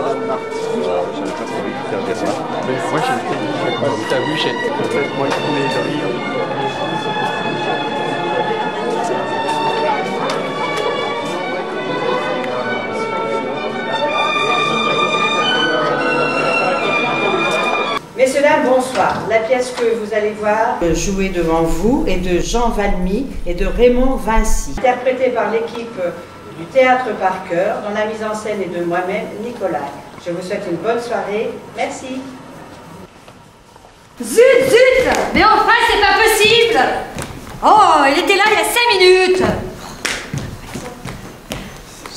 Madame Marty. Je ne sais pas si vous avez ça. Mais moi, je n'ai pas vu, t'as vu, j'ai peut-être moins tourné de rire. Messieurs, dames, bonsoir. La pièce que vous allez voir jouer devant vous est de Jean Valmy et de Raymond Vinci, interprétée par l'équipe du Théâtre par Cœur, dont la mise en scène est de moi-même, Nicolas. Je vous souhaite une bonne soirée. Merci. Zut, zut! Mais enfin, c'est pas possible! Oh, il était là il y a 5 minutes!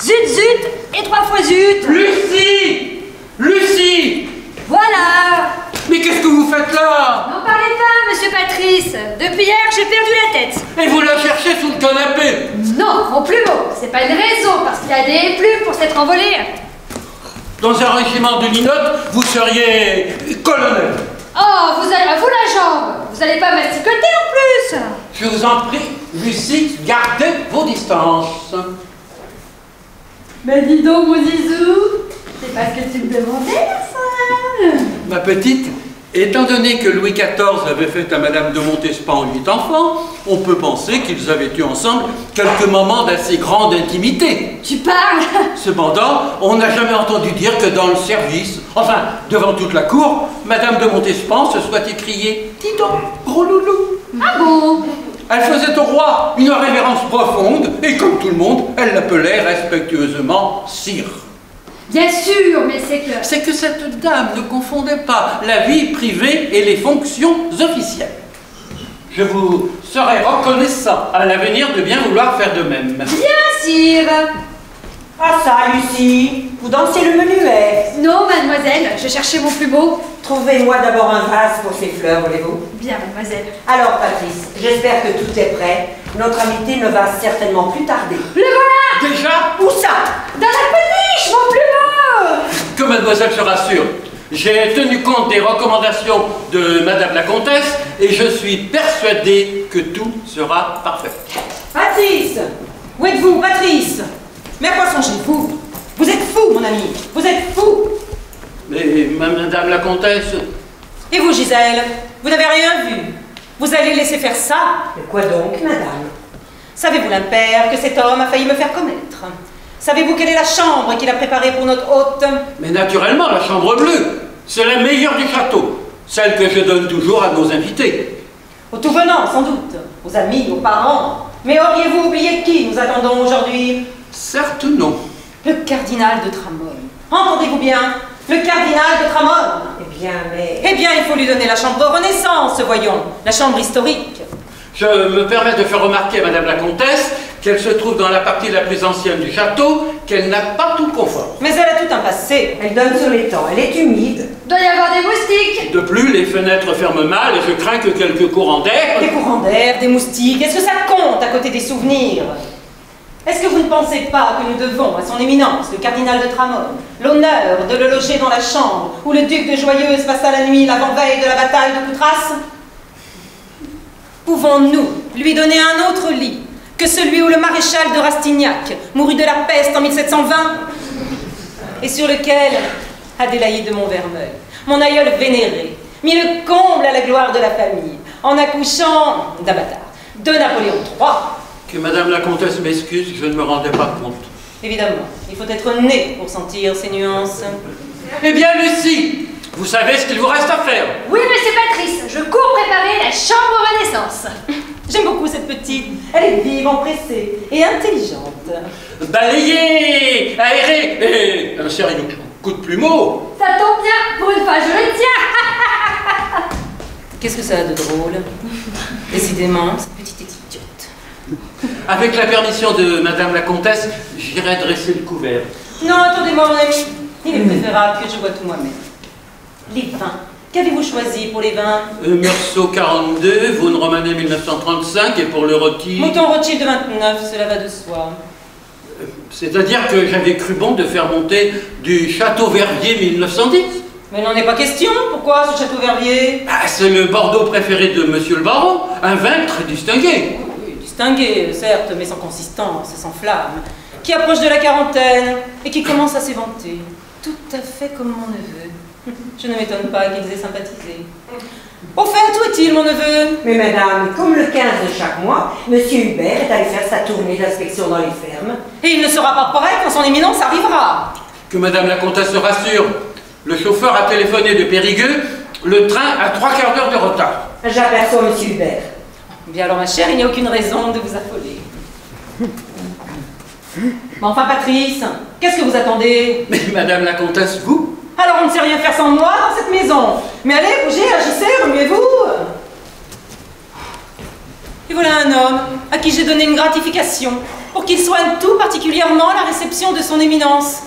Zut, zut! Et 3 fois zut! Lucie! Lucie! Voilà! Mais qu'est-ce que vous faites là? N'en parlez pas, monsieur Patrice! Depuis hier, j'ai perdu la tête! Et vous la cherchez sous le canapé? Non, mon plumeau! C'est pas une raison, parce qu'il y a des plumes pour s'être envolé! Dans un régiment de linotte, vous seriez colonel. Oh, vous avez à vous la jambe! Vous allez pas masticoter en plus! Je vous en prie, Lucie, gardez vos distances. Mais dis donc, mon zizou! C'est pas ce que tu me demandais, ça! Ma petite, étant donné que Louis XIV avait fait à Madame de Montespan 8 enfants, on peut penser qu'ils avaient eu ensemble quelques moments d'assez grande intimité. Tu parles! Cependant, on n'a jamais entendu dire que dans le service, enfin, devant toute la cour, Madame de Montespan se soit écriée « Dis donc, gros loulou !» Ah bon? Elle faisait au roi une révérence profonde, et comme tout le monde, elle l'appelait respectueusement « Sire ». Bien sûr, mais C'est que cette dame ne confondait pas la vie privée et les fonctions officielles. Je vous serais reconnaissant à l'avenir de bien vouloir faire de même. Bien, sire! Ah ça, Lucie, vous dansez le menuet. Non, mademoiselle, je cherchais mon plumeau. Trouvez-moi d'abord un vase pour ces fleurs, voulez-vous? Bien, mademoiselle. Alors, Patrice, j'espère que tout est prêt. Notre invité ne va certainement plus tarder. Le voilà! Déjà, Où ça? Dans la péniche, mon plumeau! que mademoiselle se rassure, j'ai tenu compte des recommandations de Madame la Comtesse et je suis persuadé que tout sera parfait. Patrice! Où êtes-vous, Patrice? Mais à quoi songez-vous? Vous êtes fou, mon ami! Vous êtes fou! Mais Madame la Comtesse... Et vous, Gisèle? Vous n'avez rien vu? Vous allez laisser faire ça? Mais quoi donc, madame? Savez-vous, l'impair, que cet homme a failli me faire connaître? Savez-vous quelle est la chambre qu'il a préparée pour notre hôte? Mais naturellement, la chambre bleue, c'est la meilleure du château, celle que je donne toujours à nos invités. Aux tout venants, sans doute. Aux amis, aux parents. Mais auriez-vous oublié qui nous attendons aujourd'hui? Certes non. Le cardinal de Tramone. Entendez-vous bien? Le cardinal de Tramone. Eh bien, mais... Eh bien, il faut lui donner la chambre Renaissance, voyons. La chambre historique. Je me permets de faire remarquer à Madame la Comtesse qu'elle se trouve dans la partie la plus ancienne du château, qu'elle n'a pas tout confort. Mais elle a tout un passé. Elle donne sur l'étang, elle est humide. Doit y avoir des moustiques! De plus, les fenêtres ferment mal et je crains que quelques courants d'air... Des courants d'air, des moustiques, est-ce que ça compte à côté des souvenirs? Est-ce que vous ne pensez pas que nous devons à son éminence, le cardinal de Tramone, l'honneur de le loger dans la chambre où le duc de Joyeuse passa la nuit l'avant-veille de la bataille de Coutras? Pouvons-nous lui donner un autre lit que celui où le maréchal de Rastignac mourut de la peste en 1720 et sur lequel Adélaïde de Montvermeuil, mon aïeul vénéré, mit le comble à la gloire de la famille en accouchant d'un bâtard, de Napoléon III. Que Madame la Comtesse m'excuse, je ne me rendais pas compte. Évidemment, il faut être né pour sentir ces nuances. Eh bien, Lucie, vous savez ce qu'il vous reste à faire. Oui, monsieur Patrice, je cours préparer la chambre Renaissance. J'aime beaucoup cette petite. Elle est vive, empressée et intelligente. Balayer, aérer et un sérieux coup de plumeau. Ça tombe bien, pour une fois, je le tiens. Qu'est-ce que ça a de drôle? Décidément, cette petite idiote. Avec la permission de Madame la Comtesse, j'irai dresser le couvert. Non, attendez-moi, mon ami. Il est préférable que je vois tout moi-même. Les vins. Qu'avez-vous choisi pour les vins? Meursault 42, Vaune Romanée 1935 et pour le rôti... Mouton Rothschild de 29, cela va de soi. C'est-à-dire que j'avais cru bon de faire monter du Château Verviers 1910. Mais il n'en est pas question. Pourquoi ce Château Verviers? Ah, c'est le Bordeaux préféré de Monsieur le Baron, un vin très distingué. Oui, distingué, certes, mais sans consistance, sans flamme, qui approche de la quarantaine et qui commence à s'éventer. Tout à fait comme mon neveu. Je ne m'étonne pas qu'ils aient sympathisé. Au fait, où est-il, mon neveu? Mais madame, comme le 15 de chaque mois, monsieur Hubert est allé faire sa tournée d'inspection dans les fermes. Et il ne sera pas prêt quand son éminence arrivera. Que madame la comtesse se rassure. Le chauffeur a téléphoné de Périgueux. Le train a 3/4 d'heure de retard. J'aperçois monsieur Hubert. Bien alors, ma chère, il n'y a aucune raison de vous affoler. Mais enfin, Patrice, qu'est-ce que vous attendez? Mais madame la comtesse, vous? Alors, on ne sait rien faire sans moi dans cette maison. Mais allez, bougez, agissez, remuez-vous. Et voilà un homme à qui j'ai donné une gratification pour qu'il soigne tout particulièrement la réception de son éminence.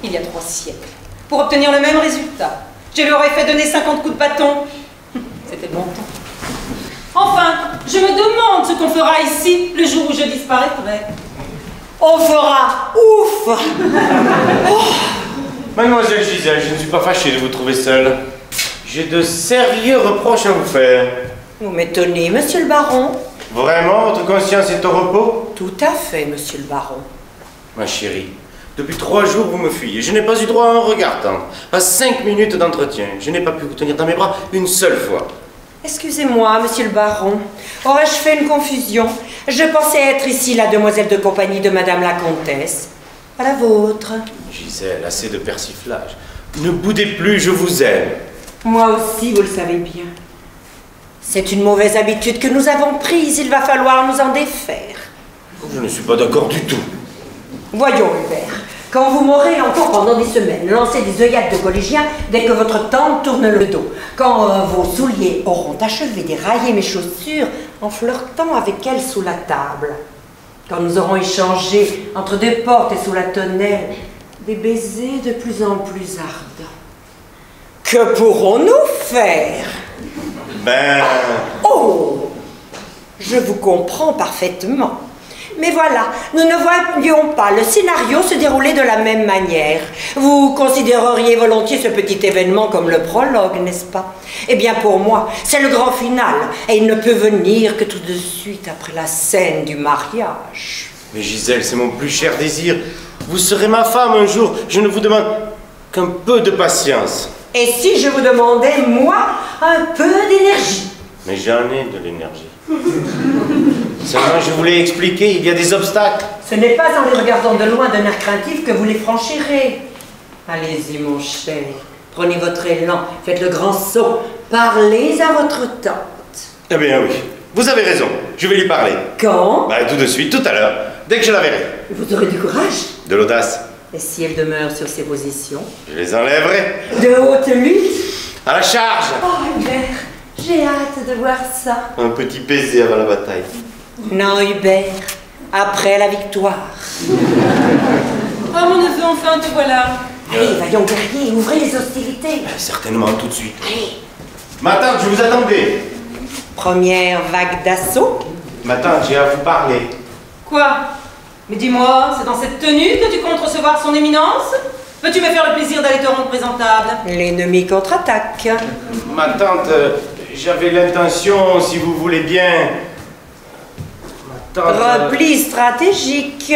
Il y a 3 siècles, pour obtenir le même résultat, je lui aurais fait donner 50 coups de bâton. C'était bon temps. Enfin, je me demande ce qu'on fera ici le jour où je disparaîtrai. On fera ouf. Mademoiselle Gisèle, je ne suis pas fâché de vous trouver seule. J'ai de sérieux reproches à vous faire. Vous m'étonnez, monsieur le baron. Vraiment, votre conscience est au repos? Tout à fait, monsieur le baron. Ma chérie, depuis 3 jours, vous me fuyez. Je n'ai pas eu droit à un regard tendre, à 5 minutes d'entretien. Je n'ai pas pu vous tenir dans mes bras une seule fois. Excusez-moi, monsieur le baron. Aurais-je fait une confusion? Je pensais être ici la demoiselle de compagnie de madame la comtesse. À la vôtre. Gisèle, assez de persiflage. Ne boudez plus, je vous aime. Moi aussi, vous le savez bien. C'est une mauvaise habitude que nous avons prise. Il va falloir nous en défaire. Je ne suis pas d'accord du tout. Voyons, Hubert. Quand vous m'aurez encore pendant des semaines lancé des œillades de collégiens dès que votre tante tourne le dos, quand vos souliers auront achevé d'érailler mes chaussures en flirtant avec elle sous la table, quand nous aurons échangé entre 2 portes et sous la tonnelle des baisers de plus en plus ardents, que pourrons-nous faire? Ben... Oh! Je vous comprends parfaitement. Mais voilà, nous ne voyions pas le scénario se dérouler de la même manière. Vous considéreriez volontiers ce petit événement comme le prologue, n'est-ce pas? Eh bien pour moi, c'est le grand final, et il ne peut venir que tout de suite après la scène du mariage. Mais Gisèle, c'est mon plus cher désir. Vous serez ma femme un jour. Je ne vous demande qu'un peu de patience. Et si je vous demandais, moi, un peu d'énergie? Mais j'en ai de l'énergie. Seulement, je voulais expliquer, il y a des obstacles. Ce n'est pas en les regardant de loin d'un air craintif que vous les franchirez. Allez-y, mon cher. Prenez votre élan, faites le grand saut. Parlez à votre tante. Eh bien oui, vous avez raison. Je vais lui parler. Quand? Bah, tout de suite, tout à l'heure, dès que je la verrai. Vous aurez du courage. De l'audace. Et si elle demeure sur ses positions? Je les enlèverai. De haute lutte? À la charge. Oh, Hubert, j'ai hâte de voir ça. Un petit baiser avant la bataille. Non, Hubert, après la victoire. Oh, mon neveu, enfin, te voilà. Allez, voyons, guerrier, ouvrez les hostilités. Certainement, tout de suite. Ma tante, je vous attendais. Première vague d'assaut. Ma tante, j'ai à vous parler. Quoi? Mais dis-moi, c'est dans cette tenue que tu comptes recevoir son éminence? Veux-tu me faire le plaisir d'aller te rendre présentable? L'ennemi contre-attaque. Ma tante, j'avais l'intention, si vous voulez bien... Ma tante... Repli stratégique.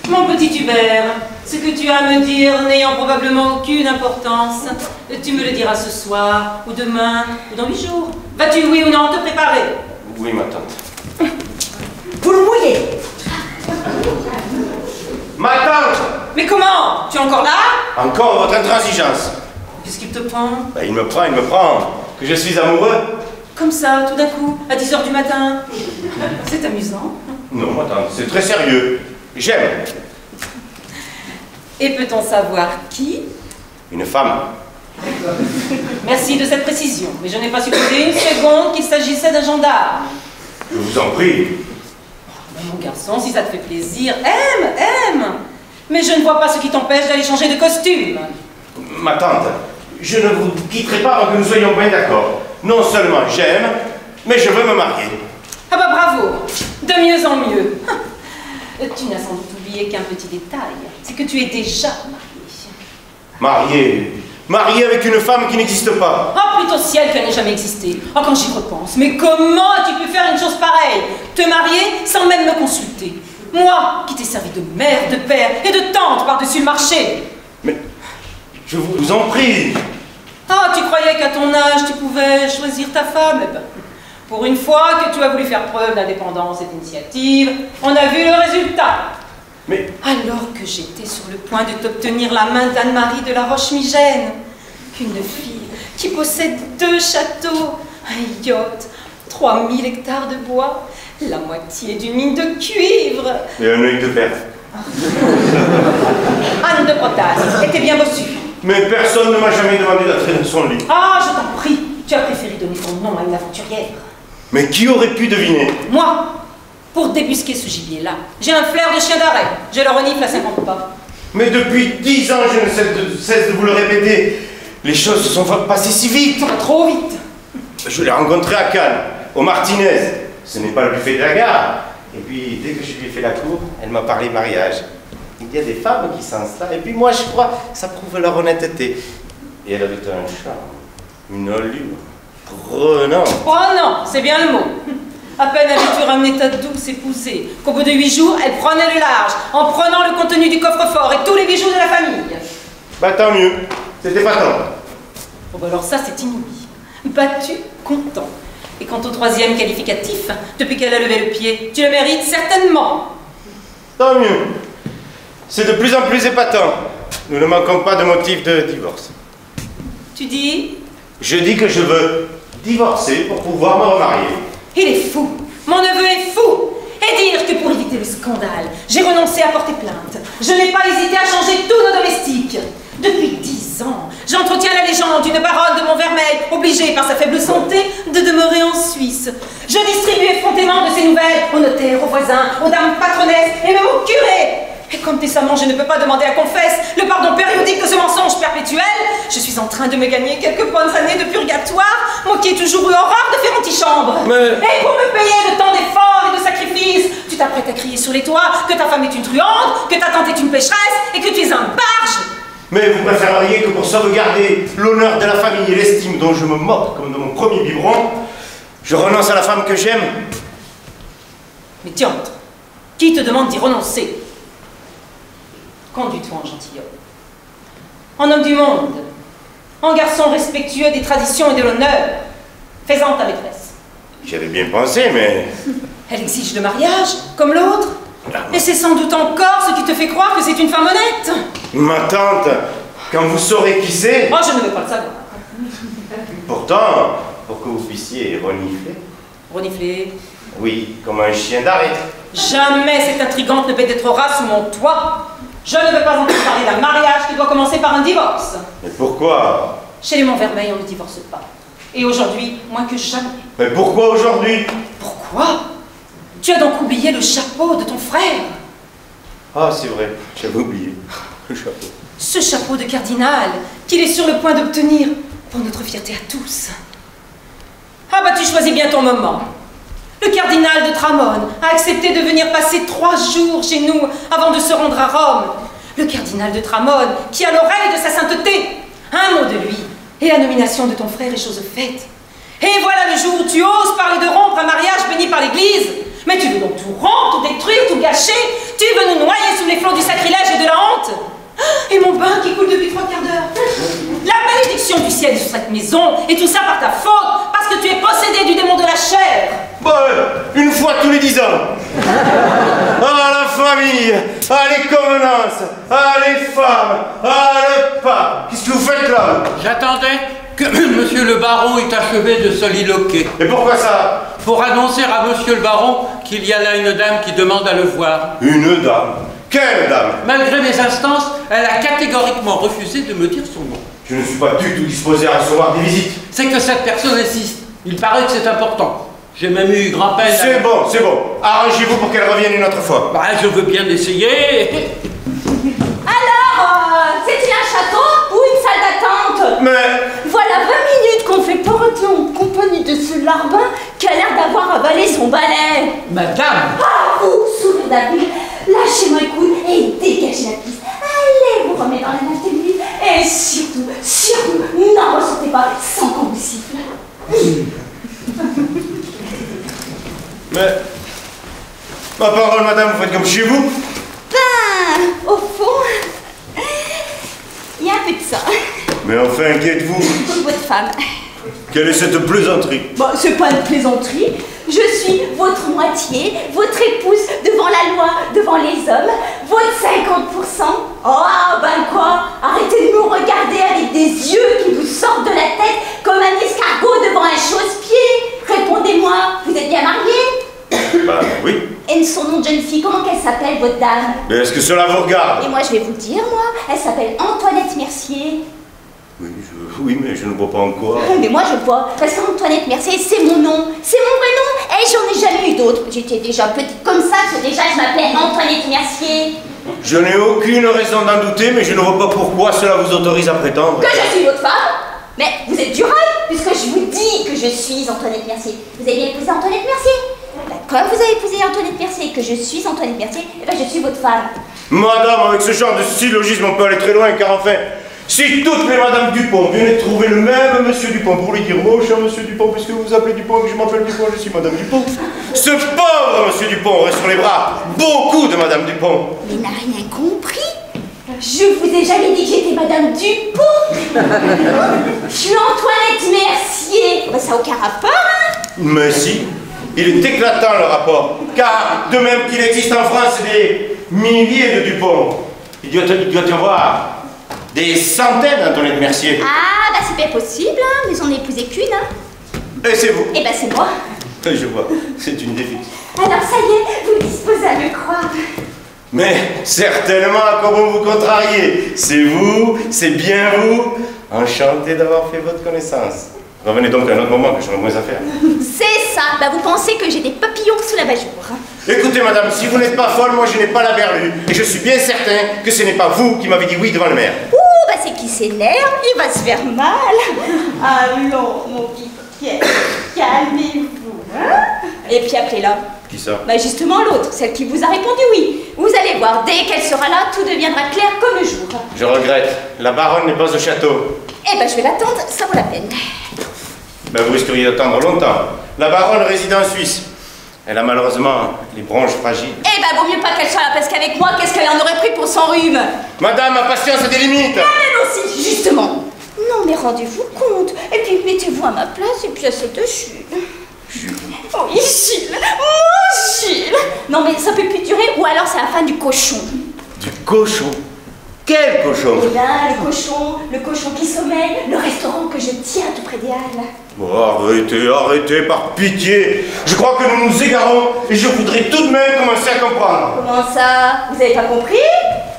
Mon petit Hubert, ce que tu as à me dire n'ayant probablement aucune importance, tu me le diras ce soir, ou demain, ou dans 8 jours. Vas-tu, oui ou non, te préparer? Oui, ma tante. Vous le mouillez. Ma tante! Mais comment? Tu es encore là? Encore votre intransigeance. Qu'est-ce qu'il te prend? Ben, il me prend. Que je suis amoureux? Comme ça, tout d'un coup, à 10 h du matin. C'est amusant. Non, ma tante, c'est très sérieux. J'aime. Et peut-on savoir qui? Une femme. Merci de cette précision, mais je n'ai pas supposé une seconde qu'il s'agissait d'un gendarme. Je vous en prie. Mon garçon, si ça te fait plaisir, aime. Mais je ne vois pas ce qui t'empêche d'aller changer de costume. Ma tante, je ne vous quitterai pas avant que nous soyons bien d'accord. Non seulement j'aime, mais je veux me marier. Ah bah bravo, de mieux en mieux. Tu n'as sans doute oublié qu'un petit détail, c'est que tu es déjà marié. Marié avec une femme qui n'existe pas. Oh, plutôt ciel qu'elle n'ait jamais existé. Oh, quand j'y repense, mais comment as-tu pu faire une chose pareille? Te marier sans même me consulter? Moi, qui t'ai servi de mère, de père et de tante par-dessus le marché. Mais Je vous en prie. Ah, tu croyais qu'à ton âge, tu pouvais choisir ta femme? Eh ben, pour une fois que tu as voulu faire preuve d'indépendance et d'initiative, on a vu le résultat. Mais... Alors que j'étais sur le point de t'obtenir la main d'Anne-Marie de la Roche-Migène, une fille qui possède 2 châteaux, un yacht, 3000 hectares de bois, la moitié d'une mine de cuivre. Et un œil de père. Anne de Bretagne était bien reçue. Mais personne ne m'a jamais demandé d'entrer dans son lit. Ah, je t'en prie, tu as préféré donner ton nom à une aventurière. Mais qui aurait pu deviner? Moi, pour débusquer ce gibier-là, j'ai un flair de chien d'arrêt. Je le renifle à 50 pas. Mais depuis 10 ans, je ne cesse de vous le répéter. Les choses se sont passées si vite. Trop vite. Je l'ai rencontré à Cannes, au Martinez. Ce n'est pas le buffet de la gare. Et puis, dès que je lui ai fait la cour, elle m'a parlé mariage. Il y a des femmes qui s'installent. Et puis moi, je crois que ça prouve leur honnêteté. Et elle avait un charme, une allure prenante. Oh non, c'est bien le mot. À peine avais-tu ramené ta douce épousée qu'au bout de 8 jours, elle prenait le large en prenant le contenu du coffre-fort et tous les bijoux de la famille. Bah tant mieux, c'était pas tant. Oh bah alors ça, c'est inouï. Battu, content. Et quant au 3e qualificatif, depuis qu'elle a levé le pied, tu le mérites certainement. Tant mieux. C'est de plus en plus épatant. Nous ne manquons pas de motifs de divorce. Tu dis? Je dis que je veux divorcer pour pouvoir me remarier. Il est fou. Mon neveu est fou. Et dire que pour éviter le scandale, j'ai renoncé à porter plainte. Je n'ai pas hésité à changer tous nos domestiques. Depuis 10 ans, j'entretiens la légende d'une baronne de Montfermeil, obligée par sa faible santé de demeurer en Suisse. Je distribue effrontément de ces nouvelles aux notaires, aux voisins, aux dames patronesses et même aux curés. Et comme décemment je ne peux pas demander à confesse le pardon périodique de ce mensonge perpétuel, je suis en train de me gagner quelques bonnes années de purgatoire, moi qui ai toujours eu horreur de faire antichambre. Et pour me payer de tant d'efforts et de sacrifices, tu t'apprêtes à crier sur les toits que ta femme est une truande, que ta tante est une pécheresse et que tu es un barge. Mais vous préféreriez que pour sauvegarder l'honneur de la famille et l'estime dont je me moque comme de mon premier biberon, je renonce à la femme que j'aime? Mais diantre, qui te demande d'y renoncer? Conduis-toi en gentilhomme, en homme du monde, en garçon respectueux des traditions et de l'honneur. Fais-en ta maîtresse. J'y avais bien pensé, mais... Elle exige le mariage, comme l'autre. Et c'est sans doute encore ce qui te fait croire que c'est une femme honnête. Ma tante, quand vous saurez qui c'est... Oh, je ne veux pas le savoir. Pourtant, pour que vous puissiez renifler... Renifler? Oui, comme un chien d'arrêt. Jamais cette intrigante ne pénétrera sous mon toit. Je ne veux pas entendre parler d'un mariage qui doit commencer par un divorce. Mais pourquoi? Chez les Montfermeil, on ne divorce pas. Et aujourd'hui, moins que jamais. Mais pourquoi aujourd'hui? Pourquoi? Tu as donc oublié le chapeau de ton frère? Ah, c'est vrai, j'avais oublié. Le chapeau. Ce chapeau de cardinal qu'il est sur le point d'obtenir pour notre fierté à tous. Ah bah tu choisis bien ton moment. Le cardinal de Tramone a accepté de venir passer 3 jours chez nous avant de se rendre à Rome. Le cardinal de Tramone qui a l'oreille de sa sainteté. Un mot de lui et la nomination de ton frère est chose faite. Et voilà le jour où tu oses parler de rompre un mariage béni par l'Église. Mais tu veux donc tout rompre, tout détruire, tout gâcher? Tu veux nous noyer sous les flots du sacrilège et de la honte? Et mon bain qui coule depuis 3 quarts d'heure. La malédiction du ciel sur cette maison, et tout ça par ta faute, parce que tu es possédé du démon de la chair. Bah, une fois tous les 10 ans. Ah, la famille, ah, les convenances, ah, les femmes, ah, le pape. Qu'est-ce que vous faites là? J'attendais que monsieur le baron ait achevé de soliloquer. Et pourquoi ça? Pour annoncer à monsieur le baron qu'il y a là une dame qui demande à le voir. Une dame? Quelle dame? Malgré mes instances, elle a catégoriquement refusé de me dire son nom. Je ne suis pas du tout disposé à recevoir des visites. C'est que cette personne insiste. Il paraît que c'est important. J'ai même eu grand-peine... C'est bon, c'est bon. Arrangez-vous pour qu'elle revienne une autre fois. Bah, je veux bien essayer. Alors, c'est-il un château ou une salle d'attente? Mais... Voilà 20 minutes qu'on fait porter en compagnie de ce larbin qui a l'air d'avoir avalé son balai. Madame! Ah, vous, sourire d'habile, lâchez-moi le coude et dégagez la piste. Allez vous remettre dans la maternité et surtout, n'en ressortez pas sans qu'on vous siffle. Mais... Ma parole, madame, vous faites comme chez vous? Ben, au fond, il y a un peu de ça. Mais enfin, qui êtes-vous? Votre femme. Quelle est cette plaisanterie? Bon, c'est pas une plaisanterie. Je suis votre moitié, votre épouse devant la loi, devant les hommes, votre 50%. Oh, ben quoi? Arrêtez de me regarder avec des yeux qui vous sortent de la tête comme un escargot devant un chausse-pied. Répondez-moi, vous êtes bien marié? Bah oui. Et son nom de jeune fille, comment qu'elle s'appelle, votre dame? Mais est-ce que cela vous regarde? Et moi, je vais vous le dire, moi. Elle s'appelle Antoinette Mercier. Oui, mais je ne vois pas en quoi. Mais moi je vois, parce qu'Antoinette Mercier, c'est mon nom, c'est mon vrai nom, et j'en ai jamais eu d'autre. J'étais déjà petite comme ça, que déjà je m'appelais Antoinette Mercier. Je n'ai aucune raison d'en douter, mais je ne vois pas pourquoi cela vous autorise à prétendre. Que je suis votre femme? Mais vous êtes du rail, puisque je vous dis que je suis Antoinette Mercier. Vous avez bien épousé Antoinette Mercier? Ben, comme vous avez épousé Antoinette Mercier et que je suis Antoinette Mercier, eh ben je suis votre femme. Madame, avec ce genre de syllogisme, on peut aller très loin, car enfin, si toutes les Madame Dupont venaient trouver le même Monsieur Dupont pour lui dire « Oh, cher Monsieur Dupont, puisque vous vous appelez Dupont et que je m'appelle Dupont, je suis Madame Dupont », ce pauvre Monsieur Dupont aurait sur les bras beaucoup de Madame Dupont. Mais il n'a rien compris. Je vous ai jamais dit que j'étais Madame Dupont. Je suis Antoinette Mercier. Ben, ça n'a aucun rapport, hein? Mais si, il est éclatant le rapport, car de même qu'il existe en France des milliers de Dupont, il doit y avoir des centaines d'Antoinette Mercier. Ah, bah c'est bien possible, hein, mais j'en ai épousé qu'une, hein. Et c'est vous. Et bah c'est moi. Je vois, c'est une défiance. Alors ça y est, vous disposez à me croire. Mais certainement, comment vous contrariez? C'est vous, c'est bien vous. Enchanté d'avoir fait votre connaissance. Revenez donc à un autre moment que j'aurai moins à faire. C'est ça, bah vous pensez que j'ai des papillons sous la bajour. Écoutez madame, si vous n'êtes pas folle, moi je n'ai pas la berlue. Et je suis bien certain que ce n'est pas vous qui m'avez dit oui devant le maire. Ouh, bah c'est qui s'énerve, il va se faire mal. Allons, mon petit Pierre, calmez-vous, hein. Et puis appelez-la. Qui ça? Bah justement l'autre, celle qui vous a répondu oui. Vous allez voir, dès qu'elle sera là, tout deviendra clair comme le jour. Je regrette, la baronne n'est pas au château. Eh ben je vais l'attendre, ça vaut la peine. Ben vous risqueriez d'attendre longtemps. La baronne réside en Suisse. Elle a malheureusement les bronches fragiles. Eh ben vaut mieux pas qu'elle soit là, parce qu'avec moi, qu'est-ce qu'elle en aurait pris pour son rhume? Madame, ma patience a des limites. Elle aussi, justement. Non mais rendez-vous compte, et puis mettez-vous à ma place, et puis asseyez dessus. Jules. Oui, Gilles, mon Gilles. Non mais ça peut plus durer, ou alors c'est la fin du cochon. Du cochon? Quel cochon? Eh bien, le cochon qui sommeille, le restaurant que je tiens tout près des Halles. Oh, arrêtez, par pitié. Je crois que nous nous égarons et je voudrais tout de même commencer à comprendre. Comment ça? Vous avez pas compris?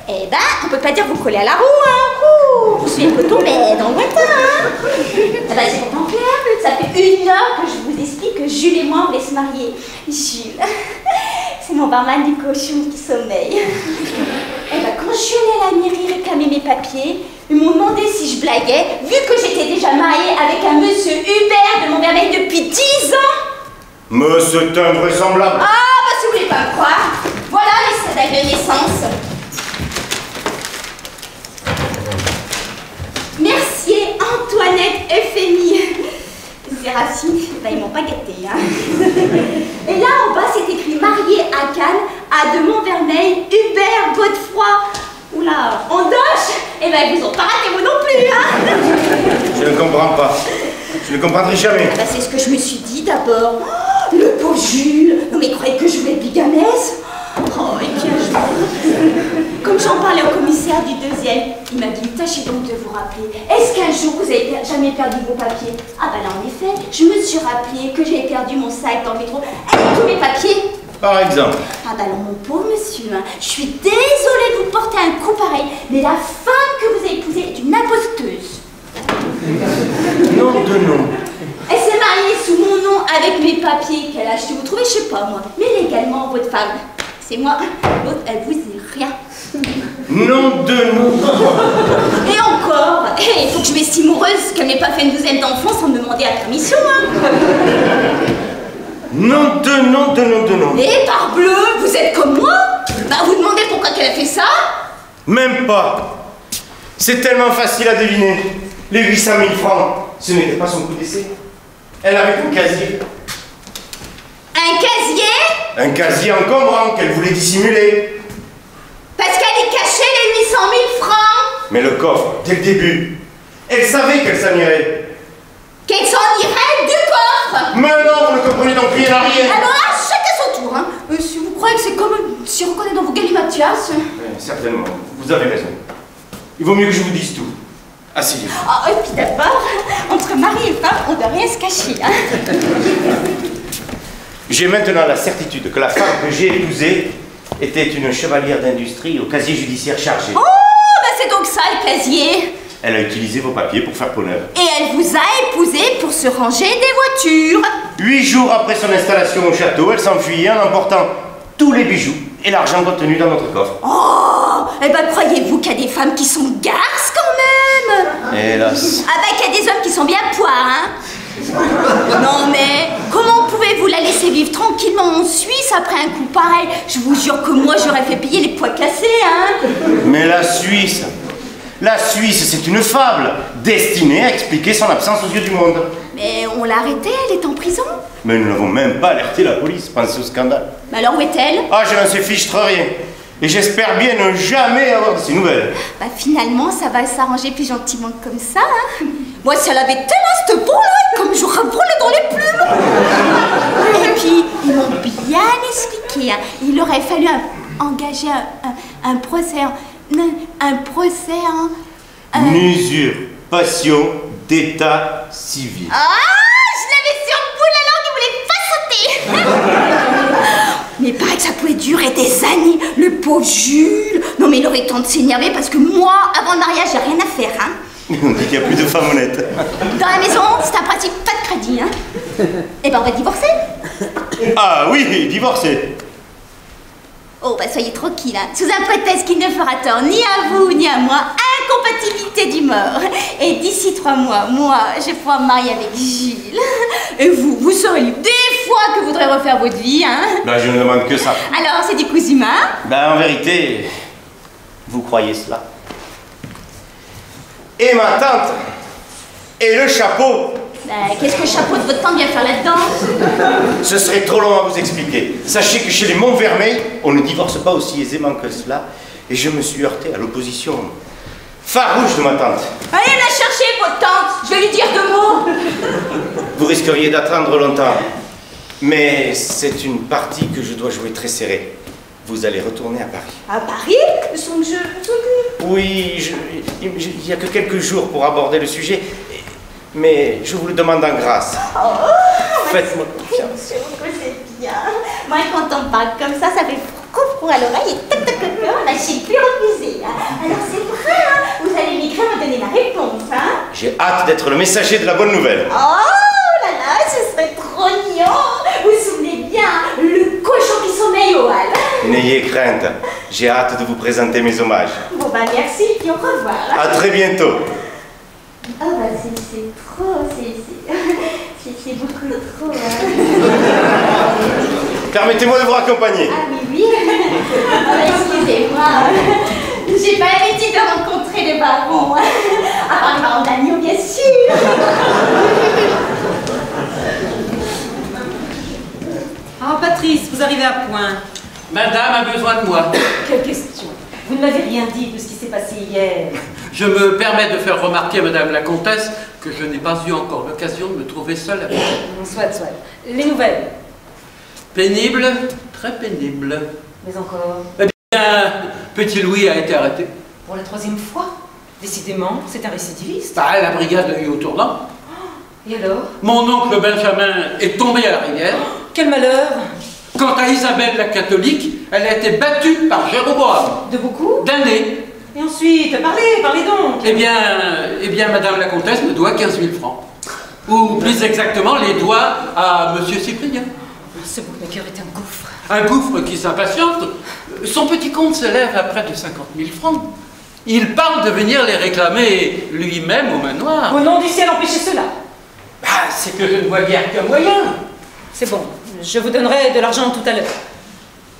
Eh ben, on peut pas dire que vous collez à la roue, hein. Ouh, je suis un peu tombée dans le matin, hein. Eh ben, c'est pourtant clair. Ça fait 1 heure que je vous explique que Jules et moi, on voulait se marier. Jules, c'est mon barman du cochon qui sommeille. Eh ben, quand je suis allée à la mairie réclamer mes papiers, ils m'ont demandé si je blaguais, vu que j'étais déjà mariée avec un monsieur Hubert de Montvermeil depuis 10 ans. Mais c'est invraisemblable. Ah, bah si vous voulez pas me croire, voilà les actes de naissance. Mercier, Antoinette, FMI. Ces racines, bah, ils m'ont pas gâté, hein. Et là en bas c'est écrit marié à Cannes, à de Montvermeil, Hubert Godefroy. Oula, Andoche. Eh ben ils vous ont pas raté vous non plus, hein. Je ne comprends pas. Je ne comprendrai jamais. Bah, c'est ce que je me suis dit d'abord. Oh, le beau Jules. Non mais croyez que je voulais être bigamesse. Oh, et puis un jour, comme j'en parlais au commissaire du 2e, il m'a dit, tâchez donc de vous rappeler. Est-ce qu'un jour vous avez jamais perdu vos papiers? Ah bah là en effet, je me suis rappelé que j'avais perdu mon sac dans le métro avec tous mes papiers. Par exemple. Ah bah alors mon pauvre monsieur, hein, je suis désolée de vous porter un coup pareil, mais la femme que vous avez épousée est une imposteuse. Nom de nom. Elle s'est mariée sous mon nom avec mes papiers qu'elle a achetés. Vous trouvez, je sais pas moi, mais légalement votre femme. C'est moi, l'autre elle vous dit rien. Nom de nom. Et encore, il faut que je m'estime heureuse qu'elle n'ait pas fait une 12aine d'enfants sans me demander la permission, hein. Nom de nom de nom de nom. Et parbleu, vous êtes comme moi? Bah vous demandez pourquoi qu'elle a fait ça? Même pas. C'est tellement facile à deviner. Les 800 000 francs, ce n'était pas son coup d'essai. Elle avait un casier. Un casier? Un casier encombrant qu'elle voulait dissimuler. Parce qu'elle y cachait les 800 000 francs. Mais le coffre, dès le début, Elle savait qu'elle s'en irait. Qu'elle s'en irait du coffre. Mais non, vous ne comprenez donc rien à rien. Alors là, chacun son tour. Hein. Si vous croyez que c'est comme si on reconnaît dans vos galimatias. Oui, certainement, vous avez raison. Il vaut mieux que je vous dise tout. Asseyez-vous. Oh, et puis d'abord, entre mari et femme, on ne doit rien se cacher. Hein. J'ai maintenant la certitude que la femme que j'ai épousée était une chevalière d'industrie au casier judiciaire chargé. Oh, bah c'est donc ça le casier. Elle a utilisé vos papiers pour faire honneur. Et elle vous a épousé pour se ranger des voitures. 8 jours après son installation au château, elle s'enfuyait en emportant tous les bijoux et l'argent contenu dans notre coffre. Oh, eh ben croyez-vous qu'il y a des femmes qui sont garces quand même? Hélas. Ah bah qu'il y a des hommes qui sont bien poires, hein. Non mais, comment pouvez-vous la laisser vivre tranquillement en Suisse après un coup pareil? Je vous jure que moi j'aurais fait payer les poids cassés, hein. Mais la Suisse, c'est une fable destinée à expliquer son absence aux yeux du monde. Mais on l'a arrêtée, elle est en prison. Mais nous n'avons même pas alerté la police, pensez au scandale. Mais alors où est-elle? Ah, je n'en sais fichtre rien. Et j'espère bien ne jamais avoir de ces nouvelles. Bah finalement, ça va s'arranger plus gentiment que comme ça, hein. Moi, si elle avait tel ce bon-là, comme j'aurais brûlé dans les plumes. Et puis, ils m'ont bien expliqué, hein. Il aurait fallu engager un procès, Usurpation d'état civil. Ah, je l'avais sur le bout de la langue, il voulait pas sauter. Mais il paraît que ça pouvait durer des années. Le pauvre Jules. Non mais il aurait temps de s'énerver parce que moi, avant le mariage, j'ai rien à faire, hein. On dit qu'il n'y a plus de femmes honnêtes. Dans la maison, c'est un principe pas de crédit, hein. Eh ben on va divorcer. Ah oui, divorcé. Oh bah soyez tranquille, hein. Sous un prétexte qui ne fera tort ni à vous ni à moi, incompatibilité du mort. Et d'ici 3 mois, moi, je vais pouvoir me marier avec Gilles. Et vous serez libre des fois que vous voudrez refaire votre vie, hein. Ben, je ne demande que ça. Alors, c'est du cousu main? Ben, en vérité, vous croyez cela? Et ma tante? Et le chapeau? Qu'est-ce que le chapeau de votre tante vient faire là-dedans? Ce serait trop long à vous expliquer. Sachez que chez les Montvermeil, on ne divorce pas aussi aisément que cela. Et je me suis heurté à l'opposition farouche de ma tante. Allez la chercher, votre tante. Je vais lui dire 2 mots. Vous risqueriez d'attendre longtemps. Mais c'est une partie que je dois jouer très serrée. Vous allez retourner à Paris. À Paris? Oui, il n'y a que quelques jours pour aborder le sujet. Mais je vous le demande en grâce. Oh, faites-moi confiance. C'est bien. Moi, quand on parle comme ça fait froid à l'oreille et tac tac tac, la Chine plus refusée. Alors c'est vrai, hein, vous allez m'écrire me donner la réponse, hein. J'ai hâte d'être le messager de la bonne nouvelle. Oh là là, ce serait trop mignon. Vous vous souvenez bien, le cochon qui sommeille au hall. N'ayez crainte, j'ai hâte de vous présenter mes hommages. Bon bah merci, puis au revoir. À très bientôt. Oh bah c'est trop, c'est beaucoup trop. Hein. Permettez-moi de vous raccompagner. Ah oui. Oh bah excusez-moi. J'ai pas l'habitude de rencontrer les barons. À part les barons d'Agneau, bien sûr. Ah, Patrice, vous arrivez à point. Madame a besoin de moi. Quelle question? Vous ne m'avez rien dit de ce qui s'est passé hier. Je me permets de faire remarquer à Madame la Comtesse que je n'ai pas eu encore l'occasion de me trouver seule avec elle. Soit. Les nouvelles. Pénible, très pénible. Mais encore. Eh bien, petit Louis a été arrêté. Pour la 3e fois? Décidément, c'est un récidiviste. Bah, la brigade l'a eu au tournant. Et alors? Mon oncle Benjamin est tombé à la rivière. Quel malheur! Quant à Isabelle la catholique, elle a été battue par Jéroboam. De beaucoup? Damnée. Et ensuite, parlez donc! Eh bien, Madame la Comtesse me doit 15 000 francs. Ou plus exactement, les doit à Monsieur Cyprien. Ce bookmaker est un gouffre. Un gouffre qui s'impatiente. Son petit compte s'élève à près de 50 000 francs. Il parle de venir les réclamer lui-même au manoir. Au nom du ciel, empêchez cela! Ah, c'est que je ne vois guère qu'un moyen. C'est bon, je vous donnerai de l'argent tout à l'heure.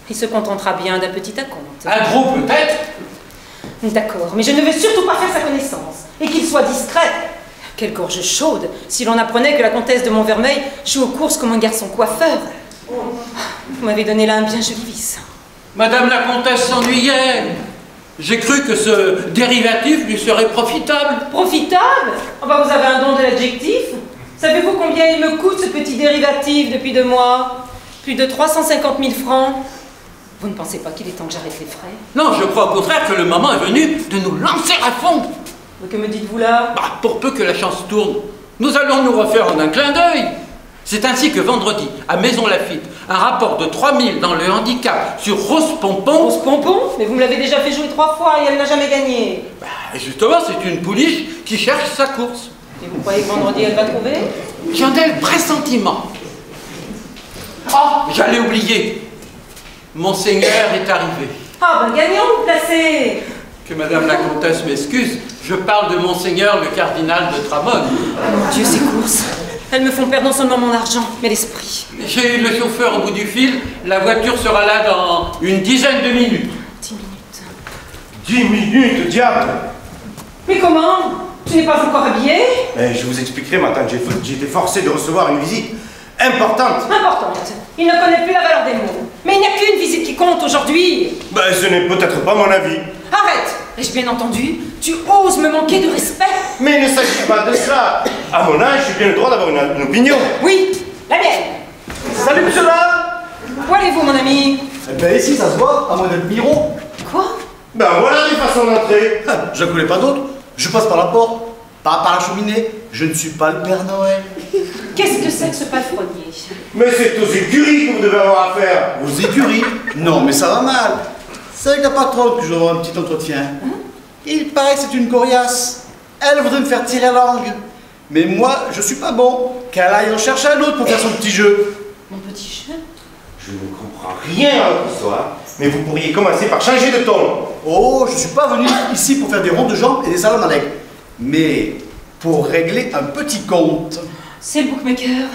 Il se contentera bien d'un petit acompte. Un gros peut-être. D'accord, mais je ne veux surtout pas faire sa connaissance. Et qu'il soit discret. Quelle gorge chaude si l'on apprenait que la comtesse de Montvermeil joue aux courses comme un garçon coiffeur. Vous m'avez donné là un bien joli vice. Madame la Comtesse s'ennuyait. J'ai cru que ce dérivatif lui serait profitable. Profitable? Oh bah vous avez un don de l'adjectif. Savez-vous combien il me coûte ce petit dérivatif depuis 2 mois? Plus de 350 000 francs. Vous ne pensez pas qu'il est temps que j'arrête les frais? Non, je crois au contraire que le moment est venu de nous lancer à fond. Mais que me dites-vous là? Bah, pour peu que la chance tourne, nous allons nous refaire en un clin d'œil. C'est ainsi que vendredi, à Maison Lafitte, un rapport de 3000 dans le handicap sur Rose Pompon... Rose Pompon? Mais vous me l'avez déjà fait jouer 3 fois et elle n'a jamais gagné. Bah, justement, c'est une pouliche qui cherche sa course. Et vous croyez que vendredi elle va trouver? J'en ai le pressentiment. Oh, j'allais oublier. Monseigneur est arrivé. Ah ben gagnant, vous placez. Que Madame la Comtesse m'excuse, je parle de Monseigneur le cardinal de Tramone. Oh mon Dieu, ces courses. Elles me font perdre non seulement mon argent, mais l'esprit. J'ai eu le chauffeur au bout du fil. La voiture sera là dans une dizaine de minutes. 10 minutes. 10 minutes, diable! Mais comment? Tu n'es pas encore habillé? Je vous expliquerai, ma tante, j'ai été forcé de recevoir une visite importante. Importante. Il ne connaît plus la valeur des mots. Mais il n'y a qu'une visite qui compte aujourd'hui. Ce n'est peut-être pas mon avis. Arrête! Ai-je bien entendu? Tu oses me manquer de respect? Mais il ne s'agit pas de ça. À mon âge, j'ai bien le droit d'avoir une opinion. Oui, la mienne. Salut monsieur là. Où allez-vous, mon ami? Eh ben ici ça se voit, à moins d'être bureau. Quoi? Ben voilà les façons d'entrer. Je ne connais pas d'autres. Je passe par la porte, pas par la cheminée. Je ne suis pas le Père Noël. Qu'est-ce que c'est que ce palefrenier? Mais c'est aux écuries que vous devez avoir affaire. Aux écuries? Non mais ça va mal. C'est avec la patronne que je dois avoir un petit entretien. Il paraît que c'est une coriace. Elle voudrait me faire tirer la langue. Mais moi, je suis pas bon. Qu'elle aille en chercher un autre pour faire son petit jeu. Mon petit jeu? Je ne comprends rien à votre histoire, mais vous pourriez commencer par changer de ton. Oh, je suis pas venu ici pour faire des ronds de jambes et des salons à l'aigle. Mais pour régler un petit compte. C'est le bookmaker.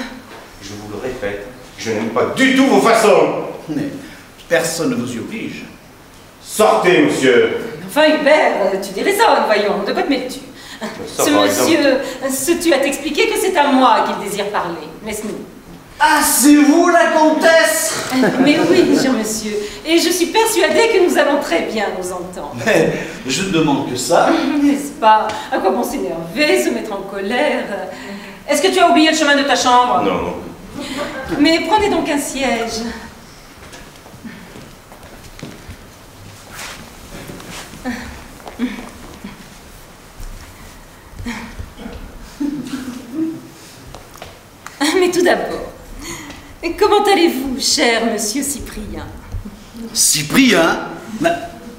Je vous le répète, je n'aime pas du tout vos façons. Mais personne ne vous y oblige. Sortez, monsieur. Enfin, Hubert, tu déraisonnes, voyons. De quoi te mêles-tu? Ça, Ce par monsieur se tue à t'expliquer que c'est à moi qu'il désire parler. Laisse-nous. Ah, c'est vous la comtesse? Mais oui, cher monsieur. Et je suis persuadée que nous allons très bien nous entendre. Mais je ne demande que ça. N'est-ce pas? À quoi bon s'énerver, se mettre en colère? Est-ce que tu as oublié le chemin de ta chambre? Non, non. Mais prenez donc un siège. Mais tout d'abord, comment allez-vous, cher monsieur Cyprien? Cyprien? Mais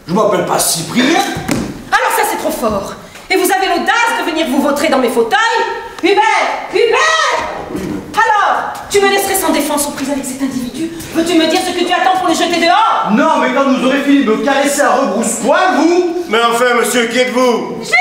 je m'appelle pas Cyprien. Alors ça, c'est trop fort. Et vous avez l'audace de venir vous vautrer dans mes fauteuils? Hubert! Hubert! Alors, tu me laisserais sans défense aux prises avec cet individu? Veux-tu me dire ce que tu attends pour le jeter dehors? Non, mais quand vous aurez fini de me caresser à rebrousse-poil, vous... Mais enfin, monsieur, qui êtes-vous? Gina!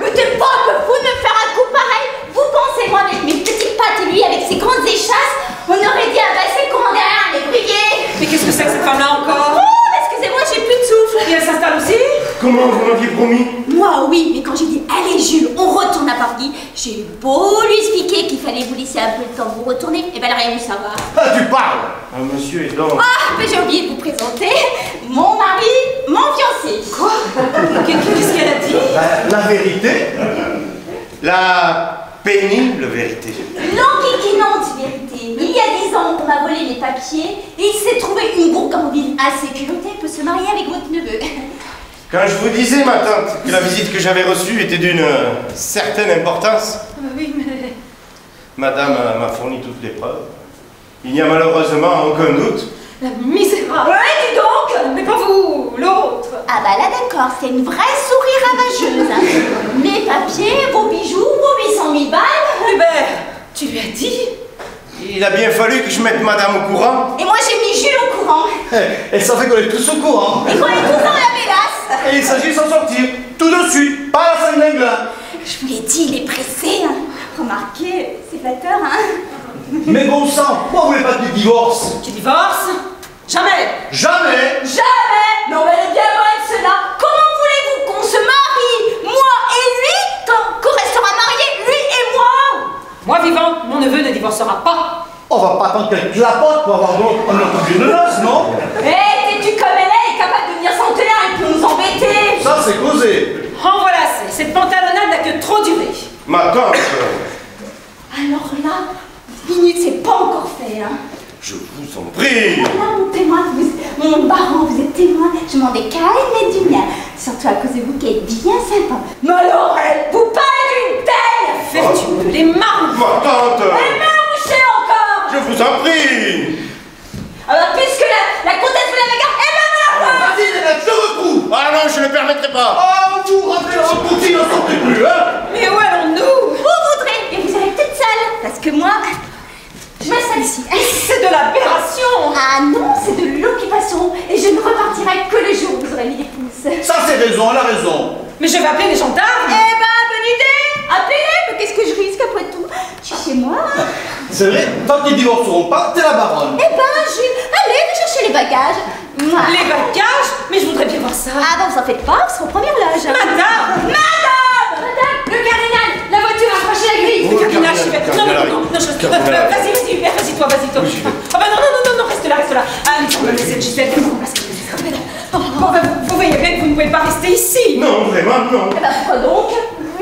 Mais t'es pas que fou de me faire un coup pareil. Vous pensez, moi, avec mes petites pattes et lui, avec ses grandes échasses, on aurait dit abaisser le courant derrière les bruyers. Mais qu'est-ce que c'est que cette femme-là encore? Oh, excusez-moi, j'ai plus de souffle. Et elle s'installe aussi? Comment vous m'aviez promis? Moi, oui, mais quand j'ai dit allez, Jules, on retourne à Paris, j'ai beau lui expliquer qu'il fallait vous laisser un peu le temps de vous retourner, et ben elle a rien eu savoir. Ah, tu parles! Ah, monsieur est donc... Ah, mais j'ai oublié de vous présenter mon mari, mon fiancé. Quoi? Qu'est-ce qu'elle a dit? La vérité? La pénible vérité. L'enquiquinante vérité. Il y a 10 ans, on m'a volé les papiers et il s'est trouvé une gourgandine à sécurité peut se marier avec votre neveu. Quand je vous disais, ma tante, que la visite que j'avais reçue était d'une certaine importance, Oui, mais... madame m'a fourni toutes les preuves. Il n'y a malheureusement aucun doute. La misérable! Ouais, dis donc! Mais pas vous, l'autre! Ah bah là d'accord, c'est une vraie souris ravageuse. Mes papiers, vos bijoux, vos 800 000 balles. Hubert, tu lui as dit? Il a bien fallu que je mette madame au courant. Et moi j'ai mis Jules au courant. Et ça fait qu'on est tous au courant. Et qu'on est tous dans la mélasse. Et il s'agit de s'en sortir, tout de suite, pas à la fin de là. Je vous l'ai dit, il est pressé. Remarquez, c'est flatteur, hein. Mais bon sang, pourquoi vous voulez pas qu'il divorce? Tu divorces? Jamais! Jamais! Jamais. Non mais elle est bien loin de cela. Comment voulez-vous qu'on se marie, moi et lui, qu'on restera mariés, lui et moi? Moi vivant, mon neveu ne divorcera pas. On va pas attendre qu'elle clapote pour avoir un autre billet de noces, non? Hé, t'es-tu comme elle est capable de venir s'en tenir à Cette pantalonnade n'a que trop duré. Ma tante, Alors là, minute, c'est pas encore fait, hein. je vous en prie. Là, mon témoin, mon baron, vous êtes témoin, je m'en vais calme du mien. Surtout à cause de vous qui êtes bien sympa. Mais alors, elle, vous parlez d'une telle Vertueux, les marmots. Ma tante, Elle m'a embauché encore. je vous en prie. Alors, puisque la comtesse voulait la garde, elle va me la voir. Vas-y, les mecs, je recours. Ah non, je ne permettrai pas. Oh, vous rentrez en boutique, n'en sortez plus, hein. Mais où allons-nous? Vous voudrez, et vous allez toute seule. Parce que moi, je m'installe ici. C'est de l'aberration. Ah non, c'est de l'occupation. Et je ne repartirai que le jour où vous aurez mis des pouces. Ça, c'est raison, elle a raison. Mais je vais appeler les gendarmes. Eh ben, bonne idée. Appelez-les, mais qu'est-ce que je risque après tout? Je suis chez moi. C'est vrai, tant qu'ils divorceront pas, t'es la baronne. Eh ben, Jules, allez, vous cherchez les bagages. Moi. Les bagages? Mais je voudrais bien voir ça. Ah bon, vous en faites pas, vous serez au premier loge. Madame! Madame, le cardinal, la voiture a accroché la grille. Le cardinal, j'y vais. Non, cardinal, non, je... cardinal. Vas-y, Hubert, vas-y, toi. Ah bah non, reste là. Ah, mais c'est Gisèle, bon, vous voyez bien que vous ne pouvez pas rester ici. Non, vraiment, non. Eh ben, pourquoi donc?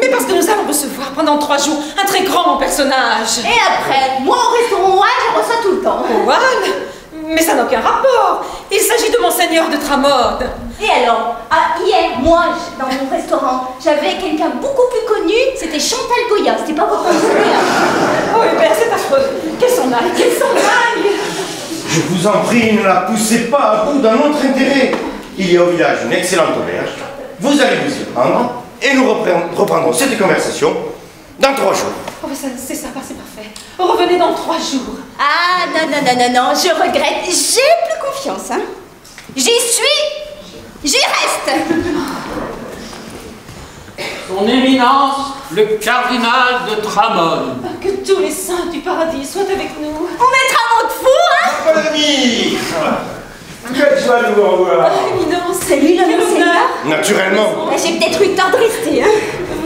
Mais parce que nous allons recevoir pendant 3 jours un très grand personnage. Et après, moi au restaurant Wall, je reçois tout le temps. Wall? Mais ça n'a aucun rapport. Il s'agit de Monseigneur de Tramode. Et alors, hier, moi, dans mon restaurant, j'avais quelqu'un beaucoup plus connu, c'était Chantal Goya, c'était pas votre souvenir. Oh Hubert, c'est affreux. Qu'elle s'en aille. Je vous en prie, ne la poussez pas à bout d'un autre intérêt. Il y a au village une excellente auberge. Vous allez vous y rendre et nous reprendrons cette conversation dans 3 jours. Oh, c'est ça, c'est parfait. Revenez dans 3 jours. Ah, non, je regrette, j'ai plus confiance, hein. J'y suis, j'y reste. Son éminence, le cardinal de Tramone. Que tous les saints du paradis soient avec nous. On mettra un mot de fou, hein. Mon ami, quelle joie de vous revoir. Éminence. Salut, le Quel monseigneur. honneur. Naturellement. J'ai peut-être eu tort de rester, hein.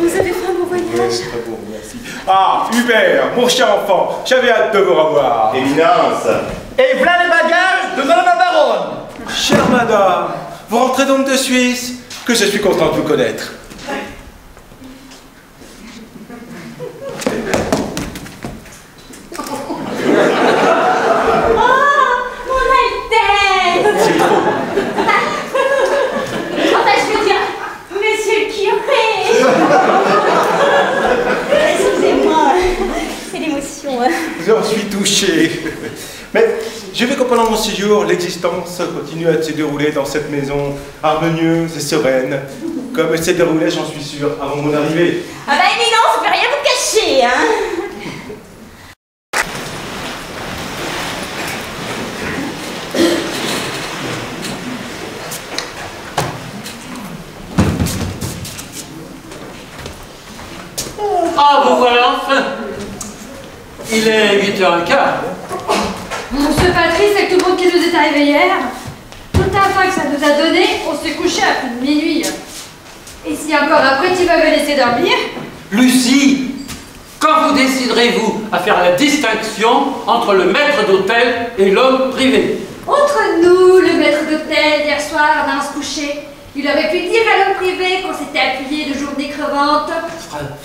Vous avez fait un beau voyage. Très bon, merci. Ah, Hubert, mon cher enfant, j'avais hâte de vous revoir. Éminence. Et voilà les bagages de madame la baronne. Chère madame, vous rentrez donc de Suisse? Que je suis content de vous connaître. Enfin, je veux dire, monsieur le curé. Excusez-moi, c'est l'émotion. J'en suis touché. Mais je vais que pendant mon séjour, l'existence continue à se dérouler dans cette maison harmonieuse et sereine, comme elle s'est déroulée, j'en suis sûr, avant mon arrivée. Ah bah éminence, on peut rien vous cacher, hein. Ah, vous voilà enfin. Il est 8h15. Monsieur Patrice, c'est que tout le monde qui nous est arrivé hier. Tout à fait que ça nous a donné, on s'est couché à plus de minuit. Et si encore après tu m'avais laissé dormir? Lucie, quand vous déciderez-vous à faire la distinction entre le maître d'hôtel et l'homme privé? Entre nous, le maître d'hôtel, hier soir, avant de se coucher, il aurait pu dire à l'homme privé qu'on s'était appuyé de journées crevantes.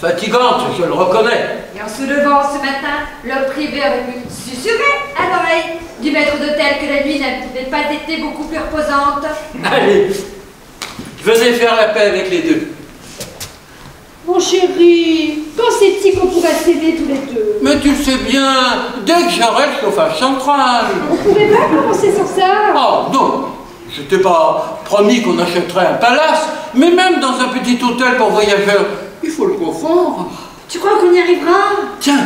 Fatigante, je le reconnais. Et en se levant ce matin, l'homme privé aurait pu susurrer à l'oreille du maître d'hôtel que la nuit n'avait pas été beaucoup plus reposante. Allez, venez faire la paix avec les deux. Mon chéri, quand c'est-il qu'on pourra s'aimer tous les deux? Mais tu le sais bien, dès que j'aurai le chauffage central. On pourrait pas commencer sur ça? Oh non, je t'ai pas promis qu'on achèterait un palace, mais même dans un petit hôtel pour voyageurs, il faut le confort. Tu crois qu'on y arrivera? Tiens,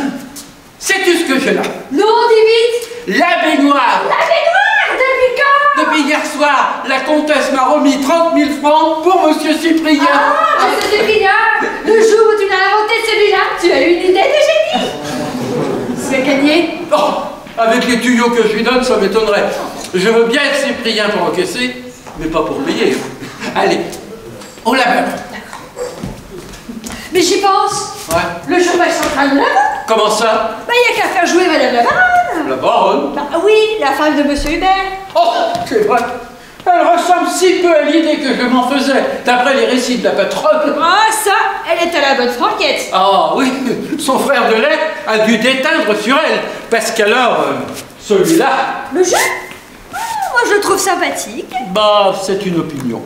sais-tu ce que j'ai là? Non, dis vite! La baignoire. La baignoire! Depuis quand? Depuis hier soir, la comtesse m'a remis 30 000 francs pour monsieur Cyprien. Ah, monsieur Cyprien! Le jour où tu l'as inventé celui-là, tu as eu une idée de génie! Tu as gagné? Oh, avec les tuyaux que je lui donne, ça m'étonnerait. Je veux bien être Cyprien pour encaisser, mais pas pour payer. Allez, on la met. Mais j'y pense! Ouais. Le chauffage central de la vente! Comment ça? Bah, il n'y a qu'à faire jouer madame la baronne! La baronne. Bah oui, la femme de monsieur Hubert! Oh, c'est vrai. Elle ressemble si peu à l'idée que je m'en faisais, d'après les récits de la patronne. Ah, ça, elle est à la bonne franquette. Ah oui, son frère de lait a dû déteindre sur elle, parce qu'alors, celui-là... Le jeu moi, je le trouve sympathique. Bah, c'est une opinion.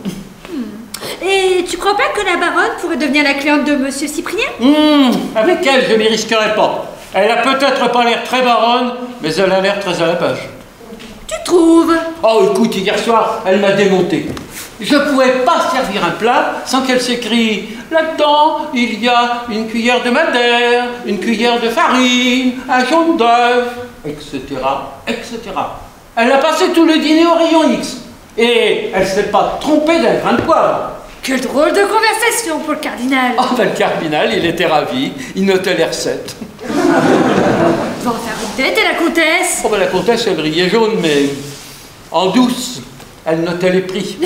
Et tu crois pas que la baronne pourrait devenir la cliente de Monsieur Cyprien? Avec elle, je m'y risquerai pas. Elle a peut-être pas l'air très baronne, mais elle a l'air très à la page. Tu trouves? Oh, écoute, hier soir, elle m'a démonté. Je pouvais pas servir un plat sans qu'elle s'écrie « Là-dedans, il y a une cuillère de madère, une cuillère de farine, un jaune d'œuf, etc., etc. » Elle a passé tout le dîner au rayon X. Et elle s'est pas trompée d'un grain de poivre. Quelle drôle de conversation pour le cardinal. Oh, ben le cardinal, il était ravi. Il notait les recettes. Va en faire une tête, et la comtesse? Oh, ben la comtesse, elle riait jaune, mais en douce. Elle notait les prix.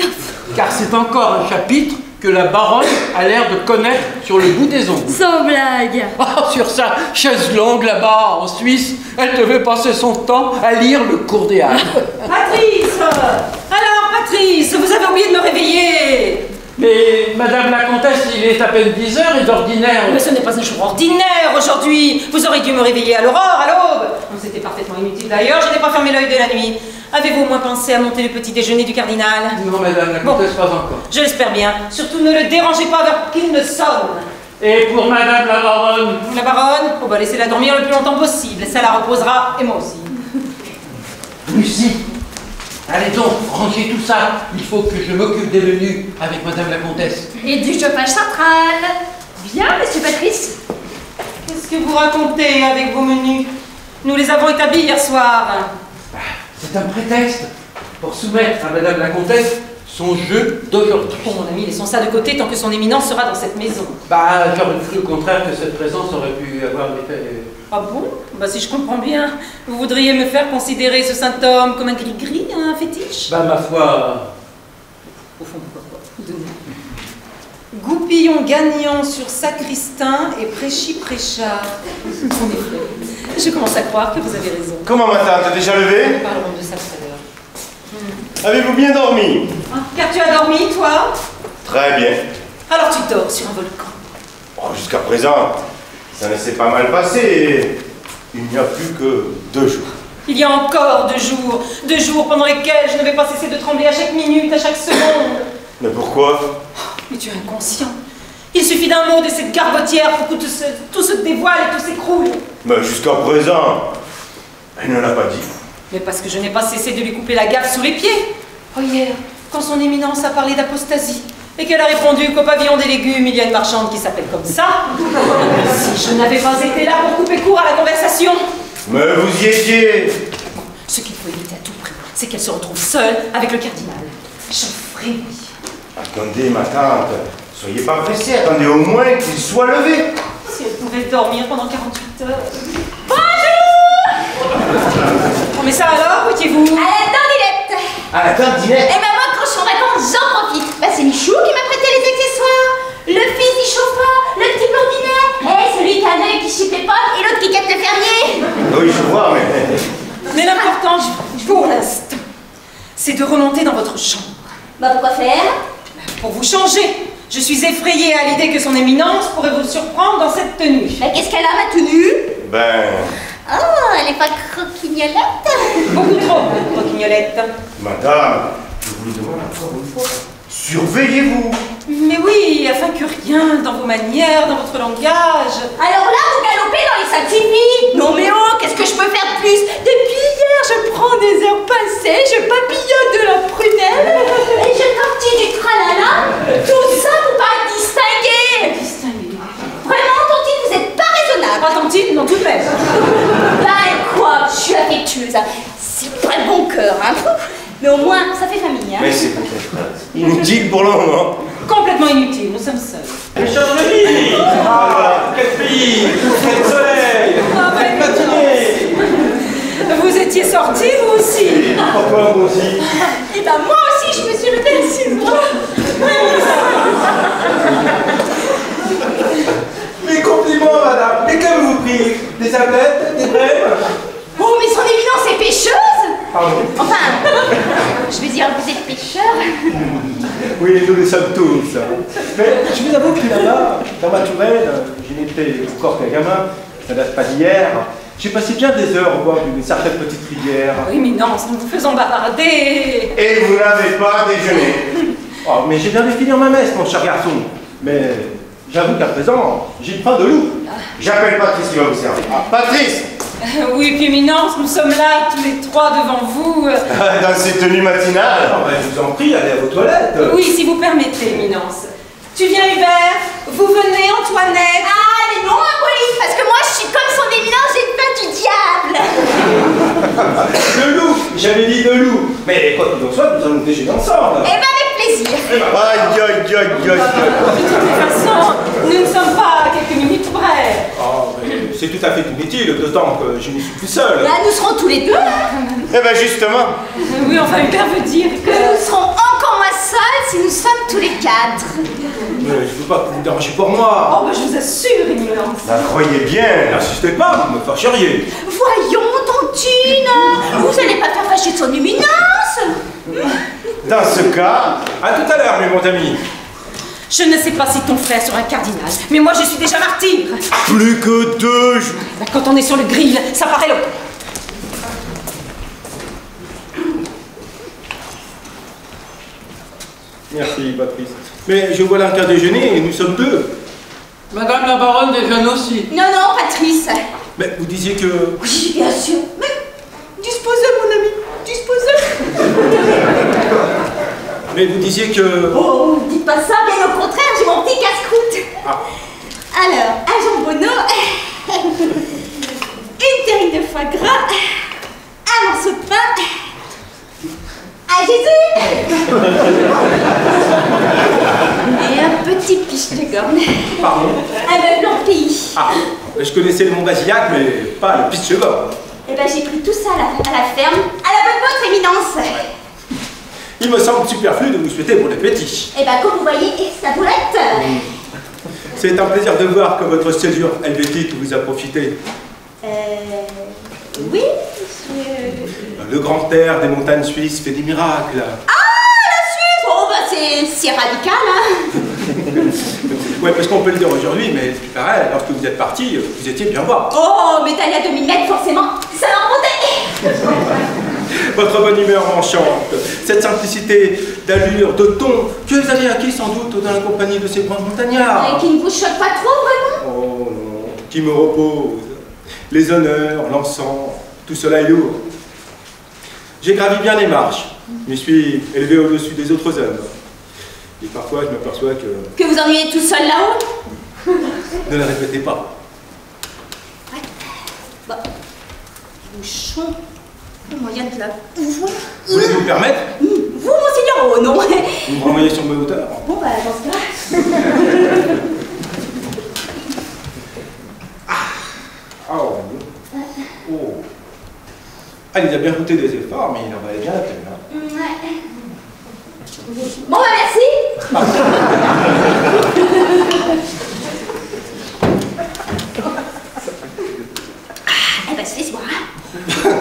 Car c'est encore un chapitre que la baronne a l'air de connaître sur le bout des ongles. Sans blague. Oh, sur sa chaise longue là-bas en Suisse, elle devait passer son temps à lire le cours des Halles. Patrice! Alors, Patrice, vous avez oublié de me réveiller! Mais madame la comtesse, il est à peine 10 heures et d'ordinaire... Mais ce n'est pas un jour ordinaire aujourd'hui! Vous auriez dû me réveiller à l'aurore, à l'aube! C'était parfaitement inutile d'ailleurs, je n'ai pas fermé l'œil de la nuit. Avez-vous au moins pensé à monter le petit déjeuner du cardinal? Non, madame la comtesse, pas encore. Je l'espère bien. Surtout ne le dérangez pas vers qu'il ne sonne. Et pour madame la baronne? La baronne? On va laisser-la dormir le plus longtemps possible. Ça la reposera, et moi aussi. Lucie, allez donc, rangez tout ça. Il faut que je m'occupe des menus avec madame la comtesse. Et du chauffage central. Bien, monsieur Patrice. Qu'est-ce que vous racontez avec vos menus? Nous les avons établis hier soir. C'est un prétexte pour soumettre à madame la comtesse son jeu d'aujourd'hui. Bon, mon ami, laissons ça de côté tant que son éminence sera dans cette maison. Bah, j'aurais cru au contraire que cette présence aurait pu avoir l'effet... Ah bon? Bah, si je comprends bien, vous voudriez me faire considérer ce saint homme comme un gris-gris, un fétiche? Bah, ma foi... Au fond, pourquoi pas? Goupillon gagnant sur sacristain et prêchi-prêchard. En effet, je commence à croire que vous avez raison. Comment ma tante, t'es déjà levée? Nous parlerons de ça tout à l'heure. Avez-vous bien dormi? Car tu as dormi, toi? Très bien. Alors tu dors sur un volcan. Oh, jusqu'à présent, ça ne s'est pas mal passé. Il n'y a plus que 2 jours. Il y a encore 2 jours pendant lesquels je ne vais pas cesser de trembler à chaque minute, à chaque seconde. Mais pourquoi? Mais tu es inconscient. Il suffit d'un mot de cette gargotière pour que tout se dévoile et tout s'écroule. Mais jusqu'à présent, elle ne l'a pas dit. Mais parce que je n'ai pas cessé de lui couper la gaffe sous les pieds. Oh, hier, quand son éminence a parlé d'apostasie, et qu'elle a répondu qu'au pavillon des légumes, il y a une marchande qui s'appelle comme ça, si je n'avais pas été là pour couper court à la conversation. Mais vous y étiez. Ce qu'il faut éviter à tout prix, c'est qu'elle se retrouve seule avec le cardinal. J'en frémis. Attendez, ma tante, soyez pas pressée, attendez au moins qu'il soit levé. Si elle pouvait dormir pendant 48 heures. Bonjour! Oh, mais ça alors, où étiez-vous? À la dandinette. À la dandinette? Eh ben moi, quand je suis en vacances, j'en profite. Bah, c'est Michou qui m'a prêté les accessoires. Le fils du chauffeur, le petit blondinet, et celui qui a un œil qui chie les pommes et l'autre qui capte le fermier. Oui, je vois, mais... Mais l'important, pour l'instant, c'est de remonter dans votre chambre. Bah, pourquoi faire? Pour vous changer. Je suis effrayée à l'idée que son éminence pourrait vous surprendre dans cette tenue. Mais qu'est-ce qu'elle a, ma tenue? Ben... Oh, elle est pas croquignolette? Beaucoup trop, croquignolette. Madame, je vous le demande encore une fois. Surveillez-vous. Mais oui, afin que rien dans vos manières, dans votre langage... Alors là, vous galopez dans les saltimbanques. Non mais oh, qu'est-ce que je peux faire de plus? Depuis hier, je prends des airs pincés, je papillote de la prunelle, et je tortille du tralala. Tout ça pour pas être distingué. Distingué. Vraiment, Tantine, vous êtes pas raisonnable. Pas Tantine, non, tout de même. Bah et quoi? Je suis affectueuse. C'est pas le bon cœur, hein. Mais au moins, ça fait famille, hein. Mais c'est peut-être inutile pour le moment. Complètement inutile, nous sommes seuls. Mes chers amis, quel pays, quel soleil, quelle matinée. Vous étiez sortis, vous aussi? Pourquoi moi aussi? Et ben moi aussi, je me suis levée à 6 mois. Mes compliments, madame. Mais qu'avez-vous pris? Des tablettes, des brèves? Oh, mais son éminence est pêcheuse. Pardon. Enfin, je veux dire, vous êtes pêcheur. Oui, nous le sommes tous. Mais je vous avoue que là-bas, dans ma tourelle, je n'étais encore qu'un gamin, ça date pas d'hier. J'ai passé bien des heures au bord d'une certaine petite rivière. Oui, Éminence, nous vous faisons bavarder. Et vous n'avez pas déjeuné. Oh, mais j'ai bien de finir ma messe, mon cher garçon. Mais j'avoue qu'à présent, j'ai faim de loup. J'appelle Patrice qui va vous servir. Ah, Patrice! Oui, puis Éminence, nous sommes là, tous les trois devant vous. Dans ces tenues matinales. Oh, ben, je vous en prie, allez à vos toilettes. Oui, si vous permettez, Éminence. Tu viens, Hubert? Vous venez, Antoinette? Ah, mais non, Hippolyte, parce que moi, je suis comme son éminence, j'ai peur du diable. De loup, j'avais dit de loup. Mais quoi qu'il en soit, nous allons déjeuner ensemble. Eh ben, avec plaisir. Aïe, aïe, aïe, aïe, aïe. De toute façon, nous ne sommes pas à quelques minutes près. Oh, mais c'est tout à fait inutile, d'autant que je n'y suis plus seul. Bah, nous serons tous les deux. Eh ben justement. Oui, enfin, Hubert veut dire que... Nous serons encore moins seuls si nous sommes tous les quatre. Mais je ne veux pas que vous vous dérangez pour moi. Oh, bah, je vous assure, Éminence. La croyez bien. N'insistez pas, vous me fâcheriez. Voyons, Tantine, vous allez pas faire fâcher son éminence. Dans ce cas, À tout à l'heure, mes bons amis. Je ne sais pas si ton frère sera cardinal, mais moi, je suis déjà martyr. plus que 2 jours. Bah, quand on est sur le grill, ça paraît long. Merci, Patrice. Mais je vois là qu'à déjeuner et nous sommes deux. Madame la baronne déjeune aussi. Non, non, Patrice. Mais vous disiez que... Oui, bien sûr. Mais disposez, mon ami, disposez. Mais vous disiez que... Oh, dites pas ça, bien au contraire, j'ai mon petit casse-croûte. Ah. Alors, un jambonneau, une terrine de foie gras, un morceau de pain, un Jésus et un petit piche de gomme. Pardon. Un meuble en pays. Ah, je connaissais le mont Basillac, mais pas le pitch-gomme. Eh ben, j'ai pris tout ça à la ferme, à la bonne votre éminence. Il me semble superflu de vous souhaiter bon appétit. Eh ben, comme vous voyez, ça doit être... C'est un plaisir de voir que votre séjour helvétique vous a profité. Oui, monsieur... Le grand air des montagnes suisses fait des miracles. Ah, la Suisse! Oh, bah, c'est radical, hein. Ouais, parce qu'on peut le dire aujourd'hui, mais c'est pareil, lorsque vous êtes parti, vous étiez bien bas. Oh, mais d'aller à 2000 mètres, forcément, ça m'a remonté. Votre bonne humeur m'enchante. Cette simplicité d'allure, de ton, que vous avez acquis sans doute dans la compagnie de ces grands montagnards. Et qui ne vous choque pas trop, vraiment? Oh non, qui me repose. Les honneurs, l'encens, tout cela est lourd. J'ai gravi bien les marches. Je me suis élevé au-dessus des autres hommes. Et parfois, je m'aperçois que... Que vous ennuyez tout seul là-haut? Ne le répétez pas. Ouais. Bah, bouchon, le moyen de la voir. Voulez vous permettre? Vous, monseigneur? Oh non. Vous me renvoyez sur mes hauteurs. Bon, bah, dans ce cas... Oh. Oh. Ah, il a bien coûté des efforts, mais il en valait bien la peine. Hein. Ouais. Bon, bah, merci. Eh ben, c'est soir, hein.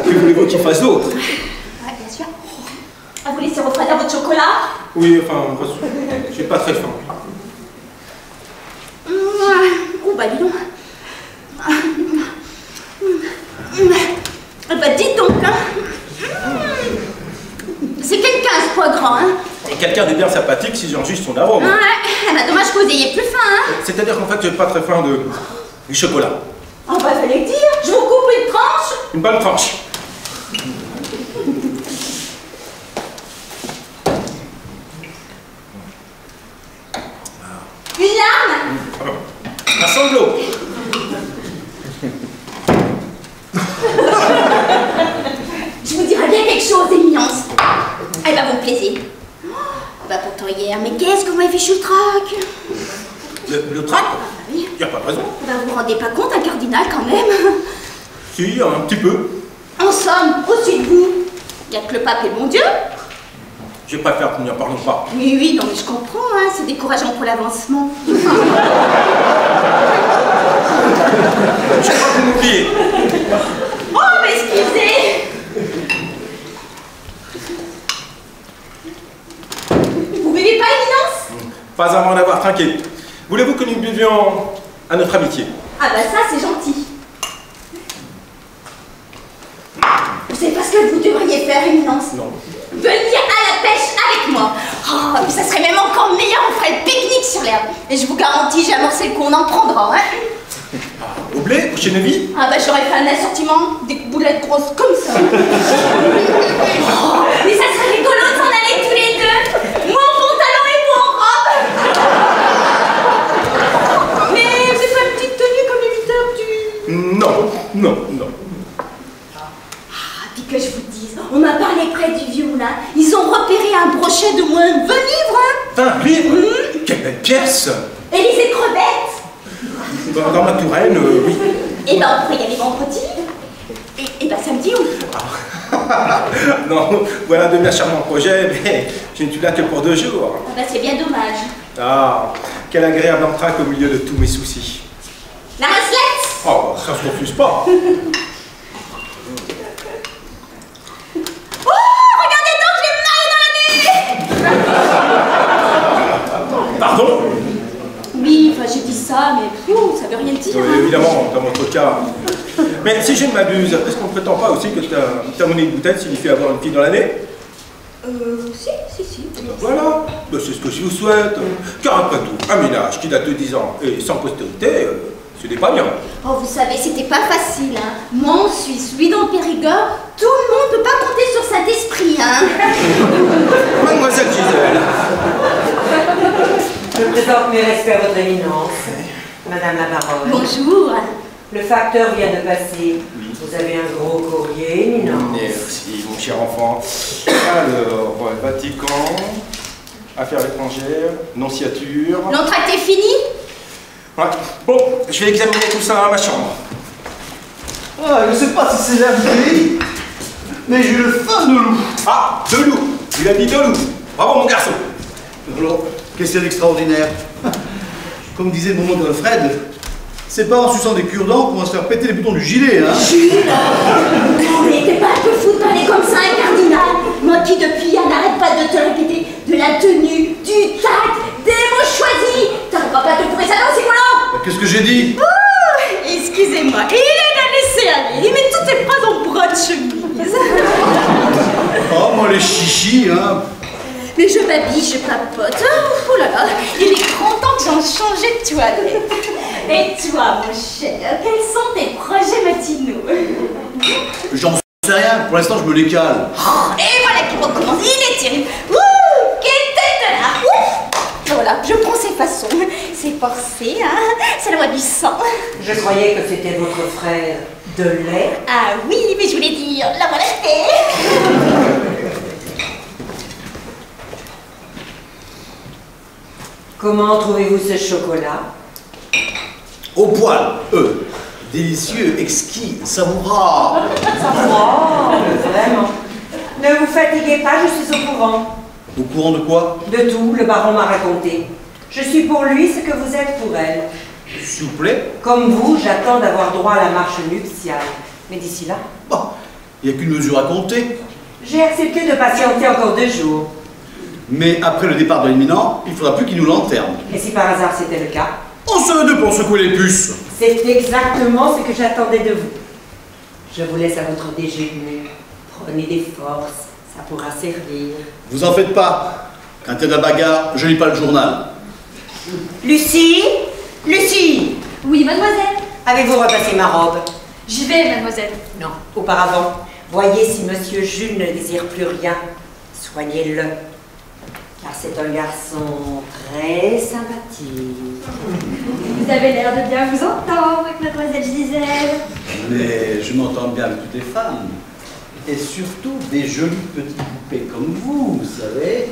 Que voulez-vous qu'il fasse d'autre? Ouais, bien sûr. Ah, vous laissez refroidir votre chocolat? Oui, enfin, j'ai pas très faim. Oh, bah, dis donc. Bah, dites donc, hein. C'est quelqu'un, ce foie gras, hein. Et quelqu'un de bien sympathique si j'enregistre son arôme. Ouais, bah, dommage que vous ayez plus faim, hein. C'est-à-dire qu'en fait, j'ai pas très faim du chocolat. Oh, bah, fallait le dire. Je vous coupe une tranche. Une bonne tranche. Une larme. Un sanglot. Je vous dirai bien quelque chose, éminence. Eh ben, vous me plaisez. Oh, bah, pourtant hier, mais qu'est-ce que vous m'avez fichu le trac? Le trac? Oui. Y a pas de raison. Bah, vous vous rendez pas compte, un cardinal, quand même? Si, un petit peu. En somme, au-dessus de vous, il n'y a que le pape et le bon Dieu. Je préfère qu'on n'y en parle pas. Oui, oui, non, mais je comprends, hein, c'est décourageant pour l'avancement. Je crois que vous m'oubliez. Oh, mais excusez! contribuant à notre amitié. Ah bah ça, c'est gentil. Vous savez pas ce que vous devriez faire, Éminence? Non. Venir à la pêche avec moi. Oh, puis ça serait même encore meilleur, on ferait le pique-nique sur l'herbe. Et je vous garantis, j'ai amorcé le coup, on en prendra, hein. Au blé, pour Chéneville? Ah bah j'aurais fait un assortiment, des boulettes grosses comme ça. Oh, mais ça serait rigolo de s'en aller tous les deux. Moi en pantalon et moi en robe. Mais vous n'avez pas une petite tenue comme les lutteurs du... Non, non, non. Ah, puis que je vous dise, on m'a parlé près du vieux moulin. Ils ont repéré un brochet de moins de 20 livres, hein. 20 livres? Quelle belle pièce! Élysée crevettes. Dans ma Touraine, oui. Et ben on pourrait y aller vendredi. Et ben samedi ou... Non, voilà de bien charmants projets, mais je ne suis là que pour 2 jours. Ah ben c'est bien dommage. Ah, quel agréable entraque au milieu de tous mes soucis. La raclette. Oh, ça se refuse pas. Oh, regardez donc, j'ai mal dans la nuit. Pardon? Oui, enfin j'ai dit ça, mais ça veut rien dire. Oui, Hein. évidemment, dans votre cas. Mais si je ne m'abuse, est-ce qu'on ne prétend pas aussi que ta monnaie de bouteille signifie avoir une fille dans l'année? Si. Voilà, ben, c'est ce que je vous souhaite. Car après tout, un ménage qui date de 10 ans et sans postérité, ce n'est pas bien. Oh, vous savez, c'était pas facile, hein. Moi en Suisse, lui dans le Périgord, tout le monde peut pas compter sur Saint-Esprit, hein. Mademoiselle Gisèle. Je présente mes respects à votre éminence, Madame la Baronne. Bonjour. Le facteur vient de passer. Vous avez un gros courrier, éminence. Merci, mon cher enfant. Alors, Vatican, Affaires étrangères, Nonciature. L'entracte est fini? Ouais. Bon, je vais examiner tout ça dans ma chambre. Ah, je sais pas si c'est la vie, mais j'ai le faim de loup. Ah, de loup. Il a dit de loup. Bravo, mon garçon. Alors, qu'est-ce qu'il y a d'extraordinaire? Comme disait mon oncle Fred, c'est pas en suçant des cure-dents qu'on va se faire péter les boutons du gilet, hein? Jules, mais t'es pas un peu fou de parler comme ça, un cardinal? Moi qui depuis n'arrête pas de te répéter de la tenue, du tact, des mots choisis. T'arriveras pas à te trouver ça dans ces mots-là? Qu'est-ce que j'ai dit? Oh, excusez-moi, il est de laisser aller. Il met toutes ses phrases en bras de chemise. Oh, moi les chichis, hein? Mais je m'habille, je papote. Oh là là, il est grand temps que j'en change de toilette. Et toi, mon cher, quels sont tes projets matinaux? J'en sais rien, pour l'instant je me les cale. Oh, et voilà qui recommence, il est terrible. Ouh, quelle tête là. Ouf. Voilà, je prends ses façons. C'est forcé, hein. C'est la loi du sang. Je croyais que c'était votre frère de lait. Ah oui, mais je voulais dire la volonté. Comment trouvez-vous ce chocolat? Au poil, délicieux, exquis, savoureux. Oh, vraiment. Ne vous fatiguez pas, je suis au courant. Au courant de quoi? De tout, le baron m'a raconté. Je suis pour lui ce que vous êtes pour elle. S'il vous plaît. Comme vous, j'attends d'avoir droit à la marche nuptiale. Mais d'ici là, Bon, il n'y a qu'une mesure à compter. j'ai accepté de patienter encore 2 jours. Mais après le départ de l'imminent, il ne faudra plus qu'il nous lanterne. Et si par hasard c'était le cas? On serait deux pour secouer les puces. C'est exactement ce que j'attendais de vous. Je vous laisse à votre déjeuner. Prenez des forces, ça pourra servir. Vous en faites pas. Quand il y a de la bagarre, je lis pas le journal. Lucie? Lucie! Oui, mademoiselle. Avez-vous repassé ma robe? J'y vais, mademoiselle. Non, auparavant. Voyez si monsieur Jules ne désire plus rien. Soignez-le. Car c'est un garçon très sympathique. Vous avez l'air de bien vous entendre avec mademoiselle Gisèle. Mais je m'entends bien avec toutes les femmes. Et surtout des jolies petites poupées comme vous savez.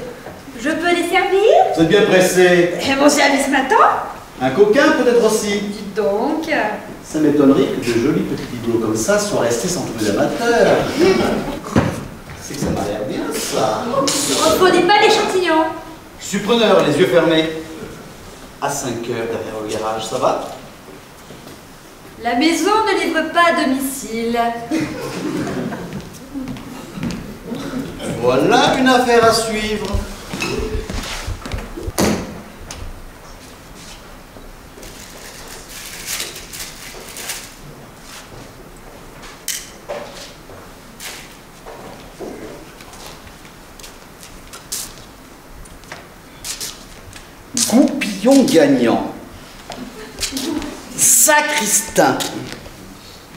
Je peux les servir? Vous êtes bien pressé. Et mon service m'attend? Un coquin peut-être aussi. Dites donc. Ça m'étonnerait que de jolis petits bibelots comme ça soient restés sans trouver d'amateur. C'est que ça m'a l'air bien ça. Ne reprenez pas l'échantillon. Je suis preneur, les yeux fermés. À 5 heures derrière le garage, ça va? La maison ne livre pas à domicile. Voilà une affaire à suivre. pion gagnant. Sacristain.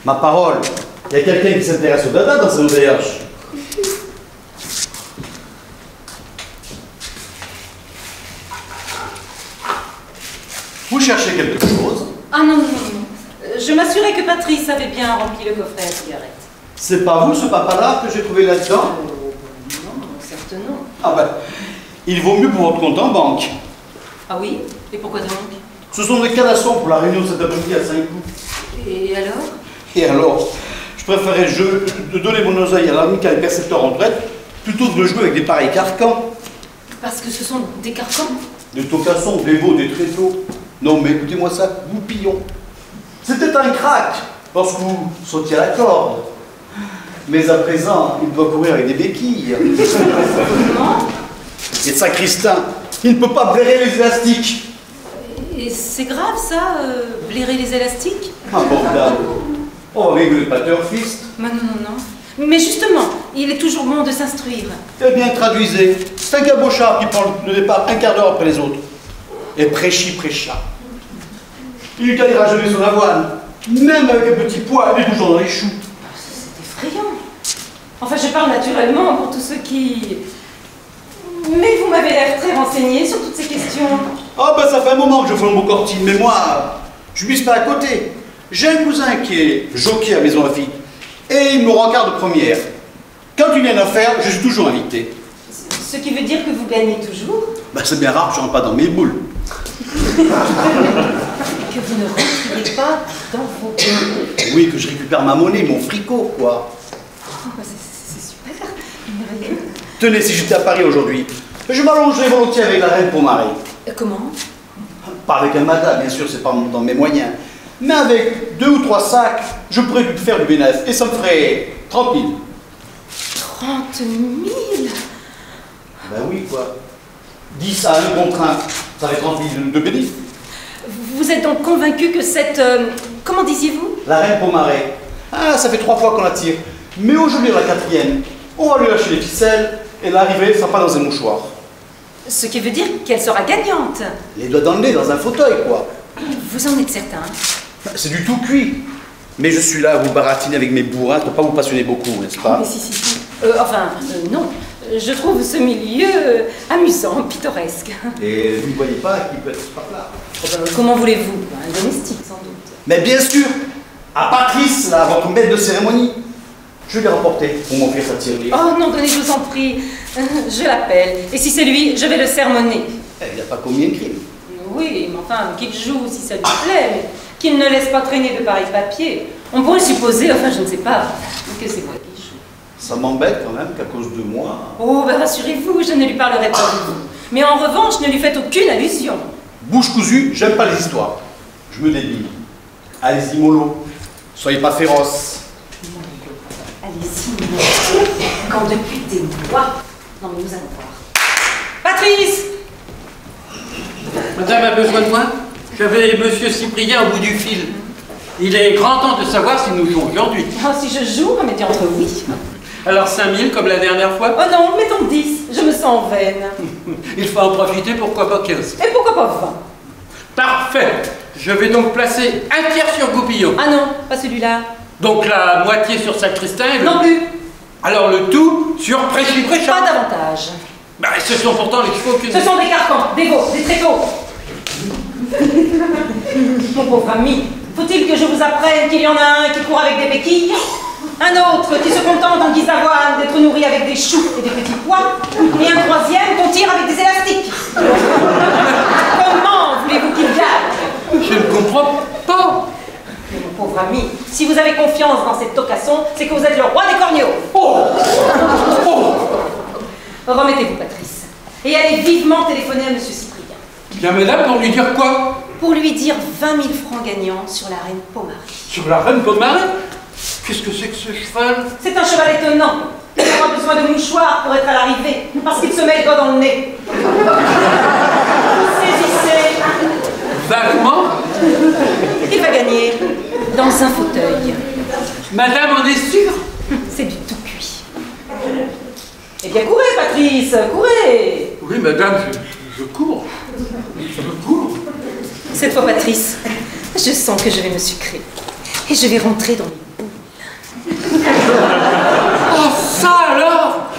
Ma parole, il y a quelqu'un qui s'intéresse au dada dans ce voyage. Vous cherchez quelque chose? Ah non, non, non. Je m'assurais que Patrice avait bien rempli le coffret à cigarettes. C'est pas vous, ce papa-là, que j'ai trouvé là-dedans? Non, certes non. Ah ben, il vaut mieux pour votre compte en banque. Ah oui? Et pourquoi donc? Ce sont des calassons pour la réunion de cet après-midi à 5 coups. Et alors? Et alors, je préférais de donner mon oseille à l'amical percepteur en retraite plutôt que de jouer avec des pareils carcans. Parce que ce sont des carcans? Des tocassons, des veaux, des tréteaux. Non mais écoutez-moi ça, goupillon. C'était un crack lorsque vous sautiez à la corde. Mais à présent, il doit courir avec des béquilles. Comment? Et sacristain, il ne peut pas blairer les élastiques. Et c'est grave ça, blairer les élastiques? Abordable. Oh, rigoler pas fist. Mais non, non, non. Mais justement, il est toujours bon de s'instruire. Eh bien, traduisez. C'est un cabochard qui prend le départ un quart d'heure après les autres. Et prêcha. Il ne gagnera jamais son avoine. Même avec un petit pois et toujours dans les choux. C'est effrayant. Enfin, je parle naturellement pour tous ceux qui... Mais vous m'avez l'air très renseigné sur toutes ces questions. Ah ben ça fait un moment que je fais un beau cortine, mais moi, je mise pas à côté. J'ai un cousin qui est jockey à Maison Lafitte, et il me rend quart de première. Quand il y a une affaire, je suis toujours invité. Ce qui veut dire que vous gagnez toujours? Ben c'est bien rare que je rentre pas dans mes boules. Que vous ne rentriez pas dans vos boules. Oui, que je récupère ma monnaie, mon fricot, quoi. Oh, c'est super, merveilleux. Tenez, si j'étais à Paris aujourd'hui, je m'allongerais volontiers avec la reine Pomaré. Comment? Pas avec un madame, bien sûr, c'est pas dans mes moyens. Mais avec 2 ou 3 sacs, je pourrais faire du bénéfice. Et ça me ferait 30 000. 30 000? Ben oui, quoi. 10 à 1 contre 1, ça fait 30 000 de bénéfice. Vous êtes donc convaincu que cette... comment disiez-vous? La reine Pomaré. Ah, ça fait 3 fois qu'on la tire. Mais aujourd'hui, la 4e, on va lui lâcher les ficelles et l'arrivée ne sera pas dans un mouchoir. Ce qui veut dire qu'elle sera gagnante. Les doigts dans le nez, dans un fauteuil, quoi. Vous en êtes certain? C'est du tout cuit. Mais je suis là à vous baratiner avec mes bourrins pour pas vous passionner beaucoup, n'est-ce pas? Mais si. Non. Je trouve ce milieu amusant, pittoresque. Et vous ne voyez pas qui peut être par là. Comment voulez-vous? Un domestique, sans doute. Mais bien sûr, à Patrice, là, votre maître de cérémonie. Je l'ai remporté pour m'offrir sa tirelire. Oh non, donnez, je vous en prie. Je l'appelle. Et si c'est lui, je vais le sermonner. Il n'a pas commis un crime. Oui, mais enfin, qu'il joue si ça lui plaît, mais qu'il ne laisse pas traîner de pareils papiers. On pourrait supposer, enfin je ne sais pas, que c'est moi qui joue. Ça m'embête quand même qu'à cause de moi... Oh, ben rassurez-vous, je ne lui parlerai pas de vous. Mais en revanche, ne lui faites aucune allusion. Bouche cousue, j'aime pas les histoires. Je me débile. Allez-y, mollo. Soyez pas féroce. Allez-y, quand depuis des mois... Non, mais nous allons voir. Patrice! Madame a besoin de moi? J'avais Monsieur Cyprien au bout du fil. Il est grand temps de savoir si nous jouons aujourd'hui. Oh, si je joue, mettez entre oui. Alors 5000 comme la dernière fois? Oh non, mettons 10. Je me sens vaine. Il faut en profiter, pourquoi pas 15? Et pourquoi pas 20? Parfait. Je vais donc placer un tiers sur Goupillon. Ah non, pas celui-là. Donc la moitié sur Sacristain et Non plus. Alors le tout sur Préchy-Préchat. Pas davantage. Bah, ce sont pourtant les chevaux que... Ce sont des carcans, des veaux, des tréteaux. Mon pauvre ami, faut-il que je vous apprenne qu'il y en a un qui court avec des béquilles, un autre qui se contente en guise d'avoine d'être nourri avec des choux et des petits pois, et un troisième qu'on tire avec des élastiques. Comment voulez-vous qu'il gagne? Je ne comprends pas. Mais mon pauvre ami, si vous avez confiance dans cette tocasson, c'est que vous êtes le roi des corneaux. Oh, oh. Remettez-vous, Patrice, et allez vivement téléphoner à Monsieur Cyprien. Bien, madame, pour lui dire quoi? Pour lui dire 20 000 francs gagnants sur la reine Pomaré. Sur la reine Pomaré? Qu'est-ce que c'est que ce cheval? C'est un cheval étonnant. Il aura besoin de mouchoirs pour être à l'arrivée, parce qu'il se met le doigt dans le nez. Saisissez. Vaguement? Il va gagner dans un fauteuil. Madame en est sûre? C'est du tout cuit. Eh bien, courez, Patrice, courez. Oui, madame, je cours. Je cours. Cette fois, Patrice, je sens que je vais me sucrer. Et je vais rentrer dans mes boules. Oh, ça alors!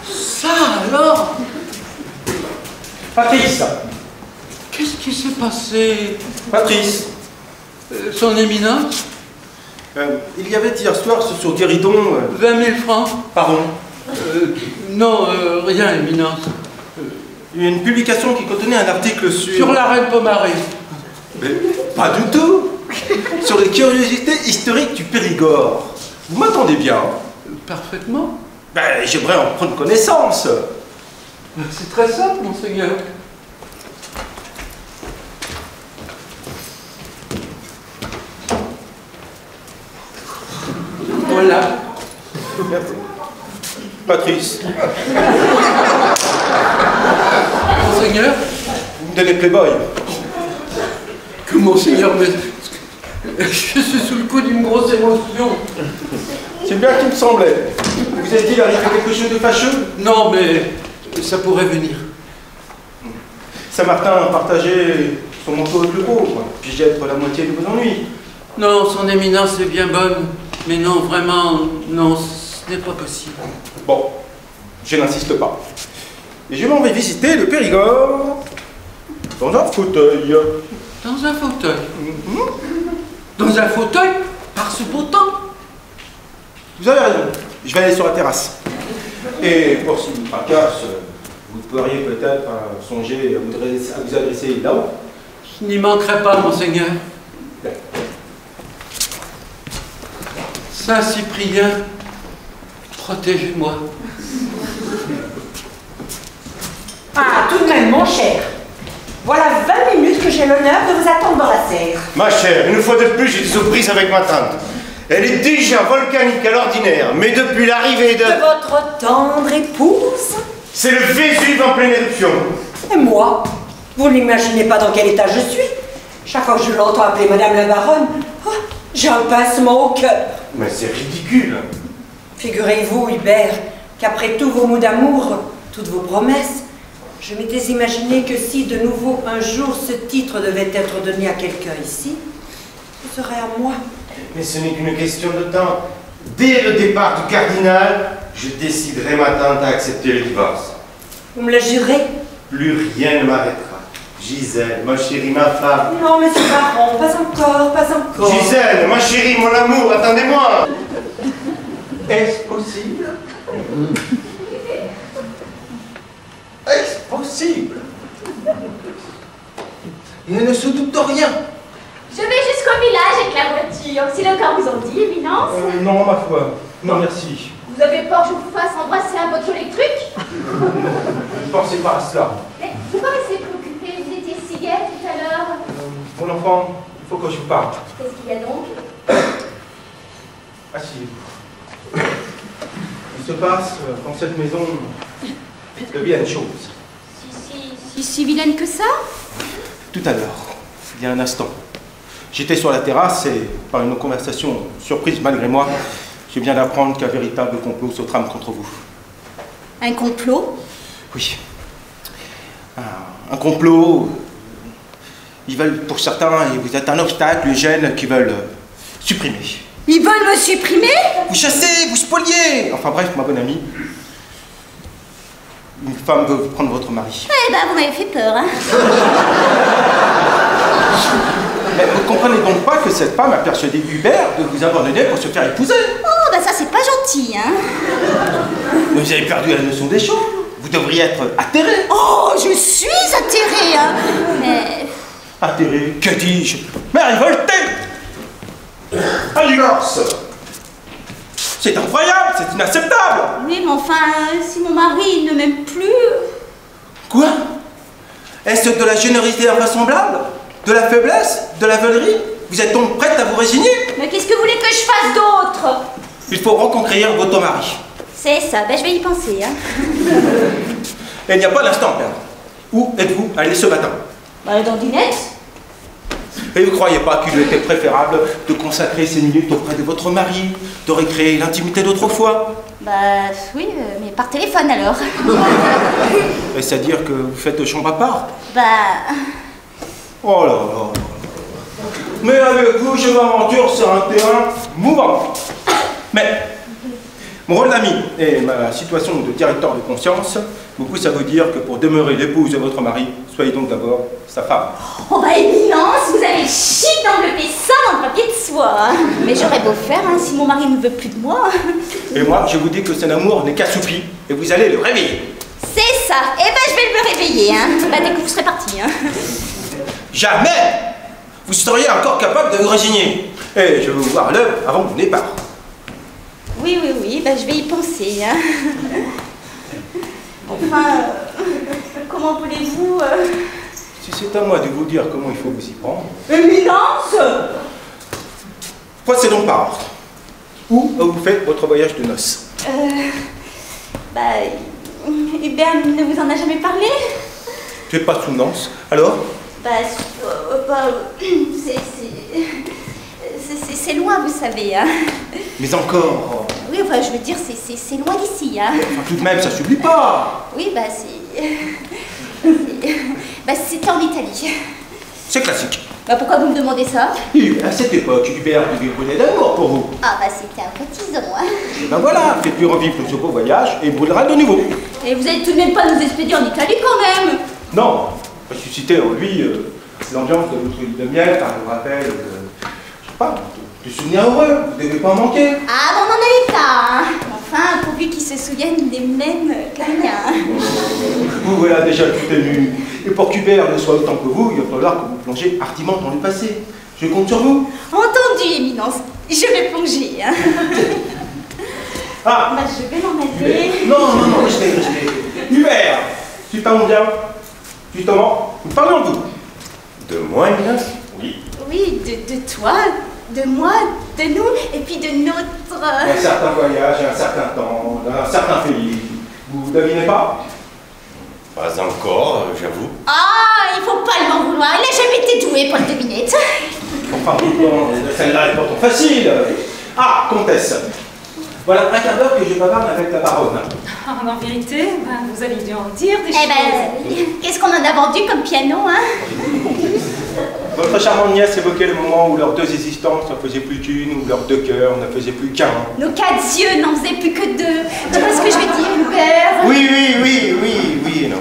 Ça alors! Patrice! Qu'est-ce qui s'est passé? Patrice! Son éminence? Il y avait hier soir sur Guéridon... 20 000 francs? Pardon? Non, rien, éminence. Il y a une publication qui contenait un article sur... Sur la reine Pomaré. Mais pas du tout! Sur les curiosités historiques du Périgord. Vous m'entendez bien? Parfaitement. Ben, j'aimerais en prendre connaissance. C'est très simple, monseigneur. Voilà. Patrice. Monseigneur? Vous me donnez Playboy. Que monseigneur, mais... Je suis sous le coup d'une grosse émotion. C'est bien qu'il me semblait. Vous êtes-il arrivé quelque chose de fâcheux? Non, mais ça pourrait venir. Saint-Martin a partagé son manteau le plus pauvre. Puis-je être la moitié de vos ennuis? Non, son éminence est bien bonne. Mais non, vraiment, non, ce n'est pas possible. Bon, je n'insiste pas. Et je m'en vais visiter le Périgord dans un fauteuil. Dans un fauteuil? Dans un fauteuil? Par ce beau temps? Vous avez raison. Je vais aller sur la terrasse. Et pour si vous tracasse, vous pourriez peut-être songer à vous adresser là-haut. Je n'y manquerai pas, monseigneur. Saint-Cyprien, protégez-moi. Ah, tout de même, mon cher. Voilà 20 minutes que j'ai l'honneur de vous attendre dans la serre. Ma chère, une fois de plus, j'ai des surprises avec ma tante. Elle est déjà volcanique à l'ordinaire, mais depuis l'arrivée de... De votre tendre épouse. C'est le Vésuve en pleine éruption. Et moi, vous n'imaginez pas dans quel état je suis. Chaque fois que je l'entends appeler Madame la Baronne, oh, j'ai un pincement au cœur. Mais c'est ridicule. Figurez-vous, Hubert, qu'après tous vos mots d'amour, toutes vos promesses, je m'étais imaginé que si de nouveau un jour ce titre devait être donné à quelqu'un ici, ce serait à moi. Mais ce n'est qu'une question de temps. Dès le départ du cardinal, je déciderai ma tante à accepter le divorce. Vous me le jurez? Plus rien ne m'arrêtera. Gisèle, ma chérie, ma femme. Non, monsieur Baron, pas encore, pas encore. Gisèle, ma chérie, mon amour, attendez-moi. Est-ce possible? Est-ce possible? Il ne se doute de rien. Je vais jusqu'au village avec la voiture, si le corps vous en dit, éminence. Non, ma foi. Non, merci. Vous avez peur que je vous fasse embrasser un poteau électrique? Je ne pensais pas à cela. Mais vous paraissez préoccupé, vous étiez si gai tout à l'heure. Mon enfant, il faut que je vous parle. Qu'est-ce qu'il y a donc? Asseyez-vous. Il se passe dans cette maison de bien choses. Si vilaine que ça? Tout à l'heure, il y a un instant, j'étais sur la terrasse et, par une conversation surprise malgré moi, je viens d'apprendre qu'un véritable complot se trame contre vous. Un complot? Oui. Un complot. Ils veulent, pour certains, et vous êtes un obstacle, les gènes qui veulent supprimer. Ils veulent me supprimer? Vous chassez, vous spoliez. Enfin bref, ma bonne amie, une femme veut prendre votre mari. Eh ben, vous m'avez fait peur, hein. Mais vous ne comprenez donc pas que cette femme a persuadé Hubert de vous abandonner pour se faire épouser? Oh, ben ça, c'est pas gentil, hein. Mais vous avez perdu la notion des choses. Vous devriez être atterré. Oh, je suis atterrée, hein. Mais... Atterré, que dis-je? Mais révolté. Un divorce. C'est incroyable, c'est inacceptable. Oui, mais enfin, si mon mari ne m'aime plus... Quoi? Est-ce de la générosité invraisemblable? De la faiblesse? De la veulerie? Vous êtes donc prête à vous résigner? Mais qu'est-ce que vous voulez que je fasse d'autre? Il faut reconquérir votre mari. C'est ça, ben je vais y penser, hein. Et il n'y a pas d'instant à perdre. Où êtes-vous allé ce matin? Bah, dans Dinette. Et vous ne croyez pas qu'il était préférable de consacrer ces minutes auprès de votre mari, de récréer l'intimité d'autrefois? Bah oui, mais par téléphone alors. C'est-à-dire que vous faites chambre à part? Bah... Oh là là là là. Mais avec vous, je m'aventure sur un terrain mouvant. Mais mon rôle d'ami et ma situation de directeur de conscience vous poussent à vous dire que pour demeurer l'épouse de votre mari, soyez donc d'abord sa femme. Oh bah éminence, vous avez chic d'envelopper ça dans le papier de soie. Hein. Mais j'aurais beau faire hein, si mon mari ne veut plus de moi. Et moi, je vous dis que cet amour n'est qu'assoupi et vous allez le réveiller. C'est ça. Eh ben je vais me réveiller, hein. Bah, dès que vous serez parti. Hein. Jamais vous seriez encore capable de vous résigner. Et je veux vous voir l'heure avant mon départ. Oui, bah je vais y penser. Hein. Enfin, comment voulez-vous Si c'est à moi de vous dire comment il faut vous y prendre. Éminence! Passez donc par ordre. Où vous faites votre voyage de noces? Bah, Hubert ne vous en a jamais parlé? Tu n'es pas sous Nance, alors? Bah, c'est loin, vous savez. Hein. Mais encore. Oui, enfin, je veux dire, c'est loin d'ici. Hein. Enfin, tout de même, ça s'oublie pas. Oui, bah, c'était en Italie. C'est classique. Bah, pourquoi vous me demandez ça? Et à cette époque, Hubert devait brûler d'amour pour vous. Ah, bah, c'était un cotisant. Hein. Et ben voilà, faites-lui revivre ce beau voyage et brûlera de nouveau. Et vous allez tout de même pas nous expédier en Italie quand même? Non, ressusciter en lui l'ambiance de votre île de miel par le rappel je sais pas, de souvenirs heureux, vous ne devez pas en manquer. Ah, bon, on en avait pas, hein. Enfin, pourvu qu'ils se souviennent des mêmes que les miens. Vous voilà déjà tout ému. Et pour qu'Hubert ne soit autant que vous, il va falloir que vous plongez hardiment dans le passé. Je compte sur vous. Entendu, Éminence. Je vais plonger. Hein. Ah, bah, je vais m'en aller. Non, restez. Hubert, tu t'en viens. Justement, nous parlons de vous. De moi, Éminence? Oui. Oui, de toi, de moi, de nous, et puis de notre... Un certain voyage, un certain temps, un certain pays. Vous devinez pas? Pas encore, j'avoue. Ah, il faut pas lui en vouloir. Il n'a jamais été doué pour le devinette. Enfin, celle-là est pourtant facile. Ah, comtesse. Voilà un quart d'heure que je bavarde avec la baronne. Ah, en vérité, ben, vous allez dû en dire des choses. Eh ben, qu'est-ce qu'on en a vendu comme piano, hein? Votre charmante nièce évoquait le moment où leurs deux existences ne faisaient plus qu'une, où leurs deux cœurs ne faisaient plus qu'un. Nos quatre yeux n'en faisaient plus que deux. Tu vois ce que je veux dire, Hubert? Oui, non.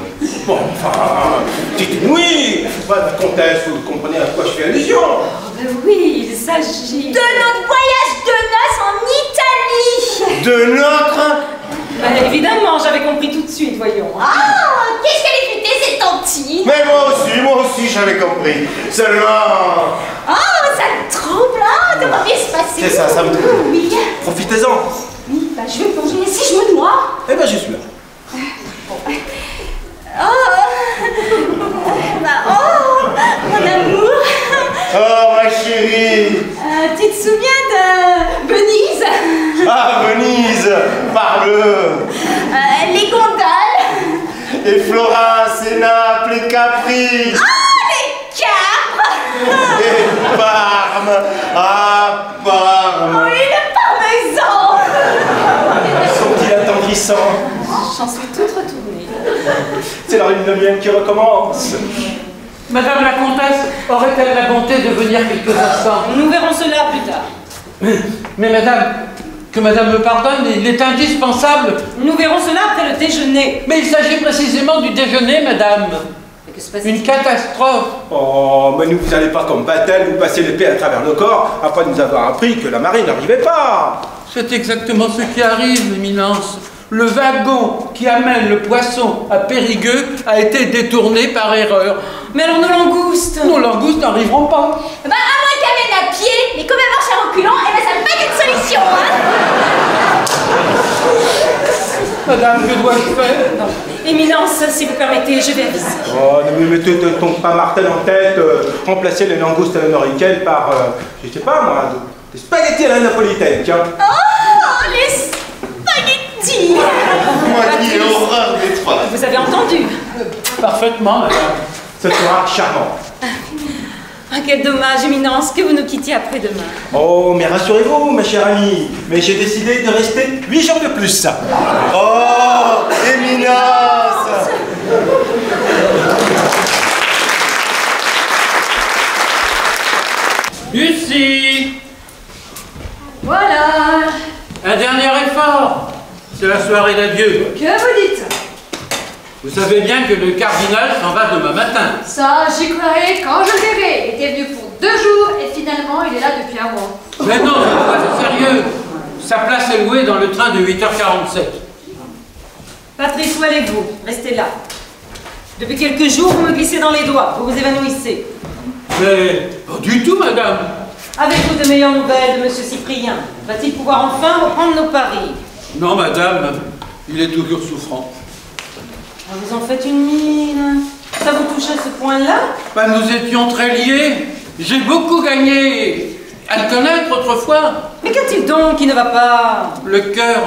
Bon, enfin, dites-nous oui. Madame la comtesse, vous comprenez à quoi je fais allusion? Oh, ben oui, il s'agit... De notre voyage de noces en Italie! De notre... Ben, évidemment, j'avais compris tout de suite, voyons. Ah, qu'est-ce qu'elle est futée, cette tantine! Mais moi aussi, j'avais compris. Seulement... Oh, ça me trouble, hein, ça va bien se passer. C'est ça, ça me trouble. Oui. Profitez-en. Oui, bah, je vais plonger. Si je me noie... Eh ben, je suis là. Mon amour. Oh, ma chérie. Tu te souviens de Venise? Ah, Venise, parle. Les gondoles. Et Florence, et Naples, et Capri. Ah, les Capres. Et Parme. Ah, Parme. Oui, le parmesan. Sont-ils attendrissants? J'en suis toute retournée. C'est la lune de miel qui recommence. Madame la comtesse aurait-elle la bonté de venir quelques instants? Nous verrons cela plus tard. Mais madame, que madame me pardonne, il est indispensable. Nous verrons cela après le déjeuner. Mais il s'agit précisément du déjeuner, madame. Et que se passe-t-il? Une catastrophe. Oh, mais vous n'allez pas comme Batel vous passer l'épée à travers le corps après nous avoir appris que la marée n'arrivait pas. C'est exactement ce qui arrive, Éminence. Le wagon qui amène le poisson à Périgueux a été détourné par erreur. Mais alors nos langoustes? Nos langoustes n'arriveront pas. Bah, à moins qu'elle mène à pied, mais comme elle marche à reculons, eh ben, ça peut pas être une solution, hein. Madame, que dois-je faire? Non. Éminence, si vous permettez, je vais aviser. Oh, ne me mettez donc pas Martel en tête. Remplacer les langoustes américaines par, je sais pas moi, des spaghettis à la napolitaine, tiens. Oh, les spaghettis. Moi qui ai horreur des trois. Vous avez entendu? Parfaitement, madame. Ce sera charmant. Ah, quel dommage, Éminence, que vous nous quittiez après-demain. Oh, mais rassurez-vous, ma chère amie, mais j'ai décidé de rester 8 jours de plus. Oh, Éminence. Lucie! Voilà. Un dernier effort. C'est la soirée d'adieu. Que vous dites? Vous savez bien que le cardinal s'en va demain matin. Ça, j'y croirai quand je le verrai. Il était venu pour 2 jours et finalement, il est là depuis un mois. Mais non, c'est sérieux. Sa place est louée dans le train de 8h47. Patrice, où allez-vous? Restez là. Depuis quelques jours, vous me glissez dans les doigts, vous vous évanouissez. Mais pas du tout, madame. Avez-vous de meilleures nouvelles de Monsieur Cyprien? Va-t-il pouvoir enfin reprendre nos paris? Non, madame, il est toujours souffrant. Ah, vous en faites une mine. Ça vous touche à ce point-là? Ben, nous étions très liés. J'ai beaucoup gagné à le connaître autrefois. Mais qu'a-t-il donc qui ne va pas? Le cœur.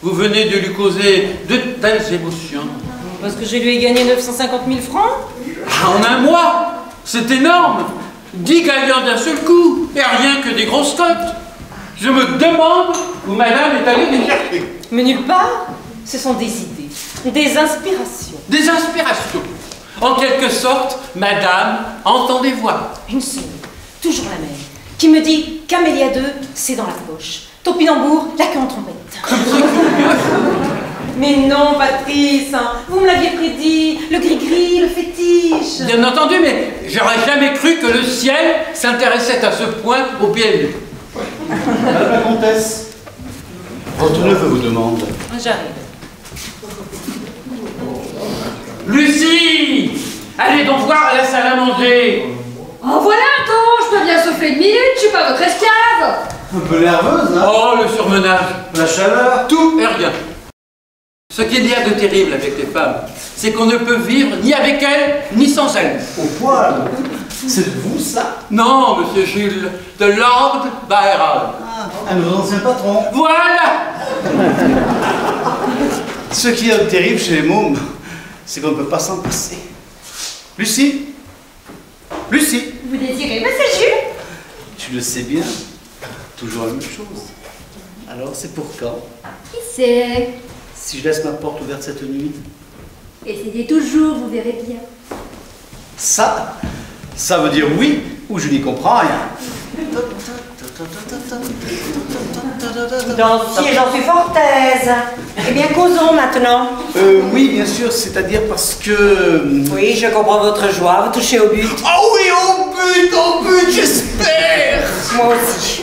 Vous venez de lui causer de telles émotions. Parce que je lui ai gagné 950 000 francs? En un mois. C'est énorme. 10 gagnants d'un seul coup. Et rien que des grosses cotes. Je me demande où madame est allée les chercher. Mais nulle part. Ce sont des idées, des inspirations. Des inspirations. En quelque sorte, madame entend des voix. Une seule, toujours la même, qui me dit qu'Amélia 2, c'est dans la poche. Topinambour, la queue en trompette. Mais non, Patrice, hein, vous me l'aviez prédit, le gris-gris, le fétiche. Bien entendu, mais j'aurais jamais cru que le ciel s'intéressait à ce point au PLU. Madame la comtesse, votre neveu vous demande. J'arrive. Lucie! Allez donc voir à la salle à manger. Oh voilà un temps, je peux bien souffler une minute, je suis pas votre esclave. Un peu nerveuse, hein? Oh, le surmenage. La chaleur. Tout et rien. Ce qu'il y a de terrible avec les femmes, c'est qu'on ne peut vivre ni avec elles, ni sans elles. Au poil. C'est de vous, ça? Non, monsieur Jules, de Lord Byron. Ah, un de vos anciens patrons. Voilà! Ce qui est terrible chez les mômes, c'est qu'on ne peut pas s'en passer. Lucie? Lucie? Vous désirez, monsieur Jules? Tu le sais bien, toujours la même chose. Alors, c'est pour quand? Qui sait? Si je laisse ma porte ouverte cette nuit? Essayez toujours, vous verrez bien. Ça veut dire oui ou je n'y comprends rien. Donc, si j'en suis fort aise. Eh bien, causons maintenant. Oui, bien sûr, c'est-à-dire parce que... Oui, je comprends votre joie, vous touchez au but. Oh oui, au but, j'espère. Moi aussi.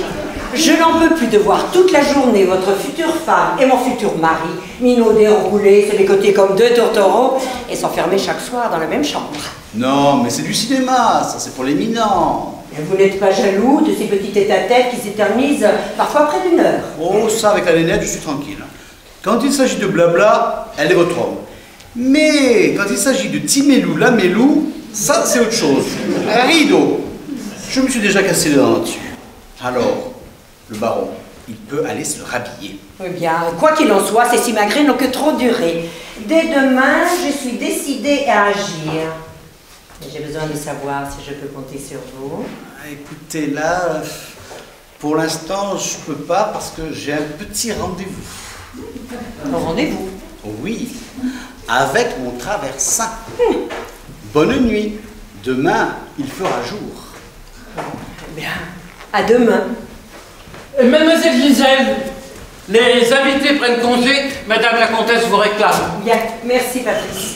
Je n'en peux plus de voir toute la journée votre future femme et mon futur mari minauder, rouler, se bécoter comme 2 tourtereaux et s'enfermer chaque soir dans la même chambre. Non, mais c'est du cinéma, ça c'est pour l'éminent. Et vous n'êtes pas jaloux de ces petits tête-à-tête qui s'éternisent parfois près d'1 heure? Oh, ça, avec la nénette, je suis tranquille. Quand il s'agit de blabla, elle est votre homme. Mais quand il s'agit de Timélou, Lamélou, ça c'est autre chose. Un rideau. Je me suis déjà cassé les dents là-dessus. Alors, le baron, il peut aller se rhabiller. Eh bien, quoi qu'il en soit, ces simagrées n'ont que trop duré. Dès demain, je suis décidée à agir. J'ai besoin de savoir si je peux compter sur vous. Écoutez, là, pour l'instant, je peux pas parce que j'ai un petit rendez-vous. Un rendez-vous? Oui, avec mon traversin. Bonne nuit. Demain, il fera jour. Bien, à demain. Mademoiselle Gisèle, les invités prennent congé, madame la comtesse vous réclame. Bien, merci Patrice.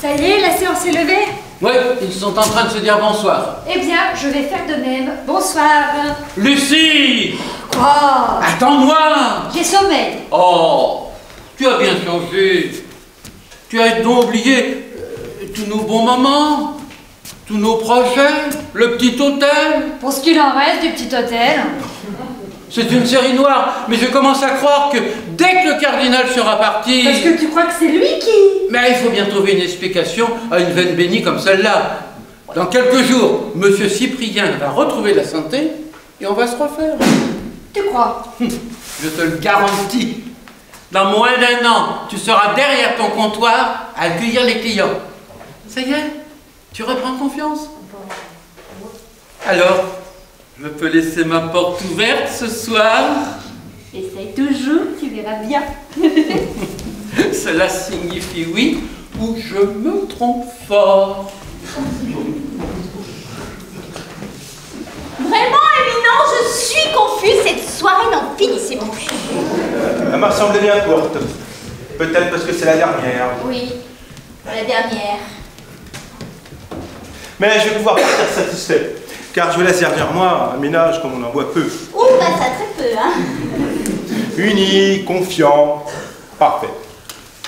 Ça y est, la séance est levée? Oui, ils sont en train de se dire bonsoir. Eh bien, je vais faire de même. Bonsoir. Lucie! Quoi? Attends-moi! J'ai sommeil. Oh, tu as bien changé. Tu as donc oublié tous nos bons moments, tous nos projets, le petit hôtel. Pour ce qu'il en reste du petit hôtel. C'est une série noire, mais je commence à croire que dès que le cardinal sera parti... Parce que tu crois que c'est lui qui... Mais il faut bien trouver une explication à une veine bénie comme celle-là. Dans quelques jours, monsieur Cyprien va retrouver la santé et on va se refaire. Tu crois? Je te le garantis. Dans moins d'1 an, tu seras derrière ton comptoir à accueillir les clients. Ça y est, tu reprends confiance. Alors, je peux laisser ma porte ouverte ce soir? Essaye toujours, tu verras bien. Cela signifie oui ou je me trompe fort. finissez-vous. Elle m'a semblé bien courte. Peut-être parce que c'est la dernière. Oui, la dernière. Mais je vais pouvoir partir satisfait. Car je laisse derrière moi un ménage comme on en voit peu. Oh, bah ça très peu, hein. Uni, confiant, parfait.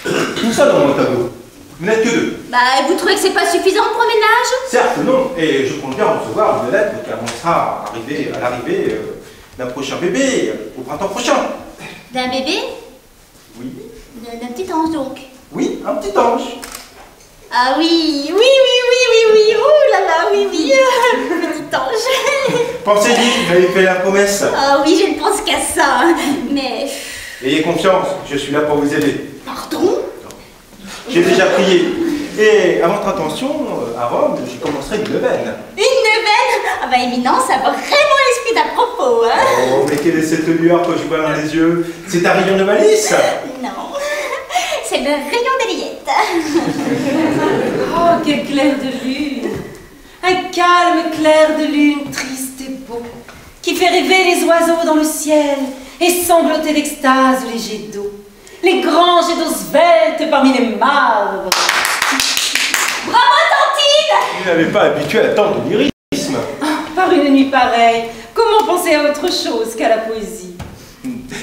Tout ça dans mon tableau. Vous n'êtes que deux. Bah, vous trouvez que c'est pas suffisant pour un ménage? Certes, non. Et je compte bien recevoir une lettre qui annoncera à l'arrivée d'un prochain bébé au printemps prochain. D'un bébé? Oui. D'un petit ange, donc. Oui, un petit ange. Ah oui, oui. Oh là là, oui. Petit ange. Pensez-y, vous avez fait la promesse. Ah oui, je ne pense qu'à ça. Mais... Ayez confiance, je suis là pour vous aider. Pardon? J'ai déjà prié. Et à votre attention, à Rome, j'y commencerai une neuvaine. Une neuvaine? Ah bah éminence, ça va vraiment l'esprit d'à propos, hein. Oh, mais quelle est cette lueur que je vois dans les yeux? C'est un rayon de malice? Non, c'est le rayon d'Eliette. Oh, quel clair de lune! Un calme clair de lune, triste et beau, qui fait rêver les oiseaux dans le ciel et sangloter d'extase les jets d'eau. Les grands jets d'eau sveltes parmi les marbres. Bravo, Tantine! Vous n'avez pas habitué à tant de lyrisme. Par une nuit pareille, comment penser à autre chose qu'à la poésie?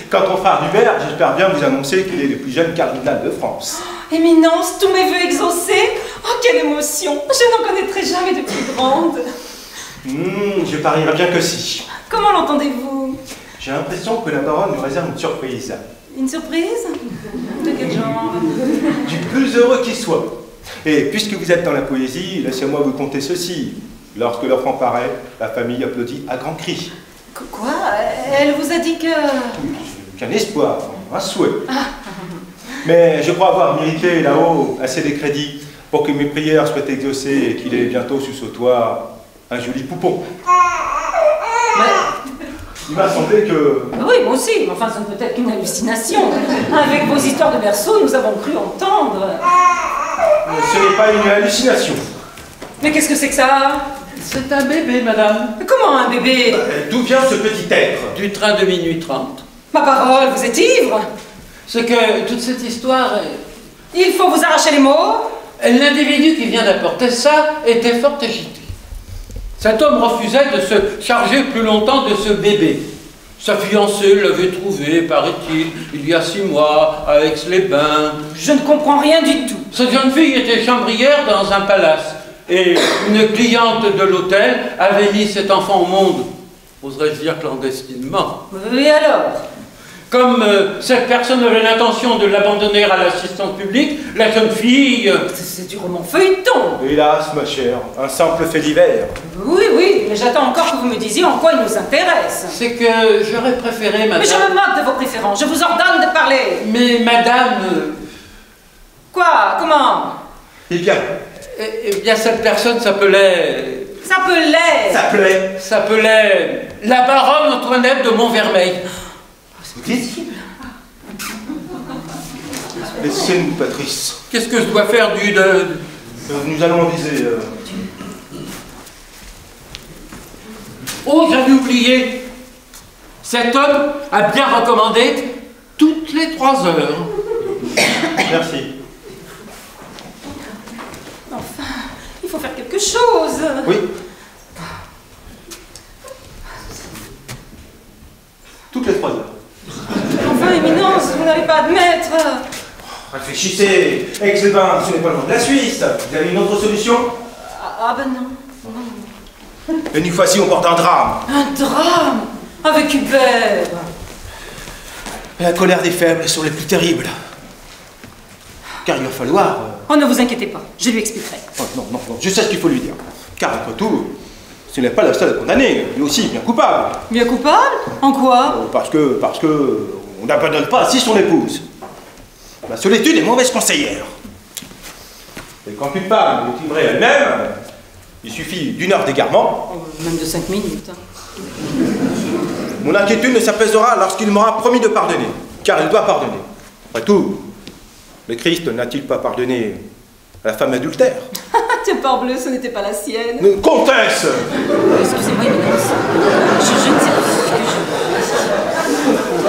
Quant au frère d'Hubert, j'espère bien vous annoncer qu'il est le plus jeune cardinal de France. Éminence, tous mes vœux exaucés. Oh, quelle émotion! Je n'en connaîtrai jamais de plus grande. Je parierais bien que si. Comment l'entendez-vous? J'ai l'impression que la baronne nous réserve une surprise. Une surprise? De quel genre? Du plus heureux qui soit. Et puisque vous êtes dans la poésie, laissez-moi vous conter ceci. Lorsque l'enfant paraît, la famille applaudit à grands cris. Quoi? Elle vous a dit que... Qu'un espoir, un souhait. Mais je crois avoir mérité là-haut assez des crédits pour que mes prières soient exaucées et qu'il ait bientôt sous ce toit un joli poupon. Il m'a semblé que... Oui, moi aussi, mais enfin, ce n'est peut-être qu'une hallucination. Avec vos histoires de berceau, nous avons cru entendre. Ce n'est pas une hallucination. Mais qu'est-ce que c'est que ça? C'est un bébé, madame. Comment un bébé? D'où vient ce petit être? Du train de minuit 30. Ma parole, vous êtes ivre? C'est que toute cette histoire... Il faut vous arracher les mots? L'individu qui vient d'apporter ça était fort agité. Cet homme refusait de se charger plus longtemps de ce bébé. Sa fiancée l'avait trouvé, paraît-il, il y a 6 mois, à Aix-les-Bains. Je ne comprends rien du tout. Cette jeune fille était chambrière dans un palace. Et une cliente de l'hôtel avait mis cet enfant au monde, oserais-je dire clandestinement. Et alors? Comme cette personne avait l'intention de l'abandonner à l'assistance publique, la jeune fille... C'est du roman feuilleton. Hélas, ma chère, un simple fait divers. Oui, mais j'attends encore que vous me disiez en quoi il nous intéresse. C'est que j'aurais préféré, madame... Mais je me moque de vos préférences, je vous ordonne de parler. Mais madame... Quoi? Comment? Eh bien... Eh bien, cette personne s'appelait... S'appelait la baronne Antoinette de Montvermeil. Vous dites? Laissez-nous, Patrice. Qu'est-ce que je dois faire nous allons viser... Oh, j'avais oublié. Cet homme a bien recommandé toutes les 3 heures. Merci. Enfin, il faut faire quelque chose. Oui. Toutes les 3 heures. Enfin, Éminence, vous n'allez pas admettre. Réfléchissez. Aix-les-Bains, ce n'est pas loin de la Suisse. Vous avez une autre solution? Ah ben non. Et une fois-ci, on porte un drame. Un drame? Avec Hubert. La colère des faibles sont les plus terribles. Car il va falloir... Oh, ne vous inquiétez pas, je lui expliquerai. Oh, non, je sais ce qu'il faut lui dire. Car après tout, ce n'est pas la seule condamnée, lui aussi bien coupable. Bien coupable? En quoi? Parce que on n'abandonne pas ainsi son épouse. La solitude est mauvaise conseillère. Et quand une femme est livrée elle-même, il suffit d'1 heure d'égarement. Même de 5 minutes. Mon inquiétude ne s'apaisera lorsqu'il m'aura promis de pardonner, car il doit pardonner. Après tout, le Christ n'a-t-il pas pardonné à la femme adultère? Tiens, parbleu, ce n'était pas la sienne. Comtesse! Excusez-moi, Éminence. Je ne sais pas ce que je...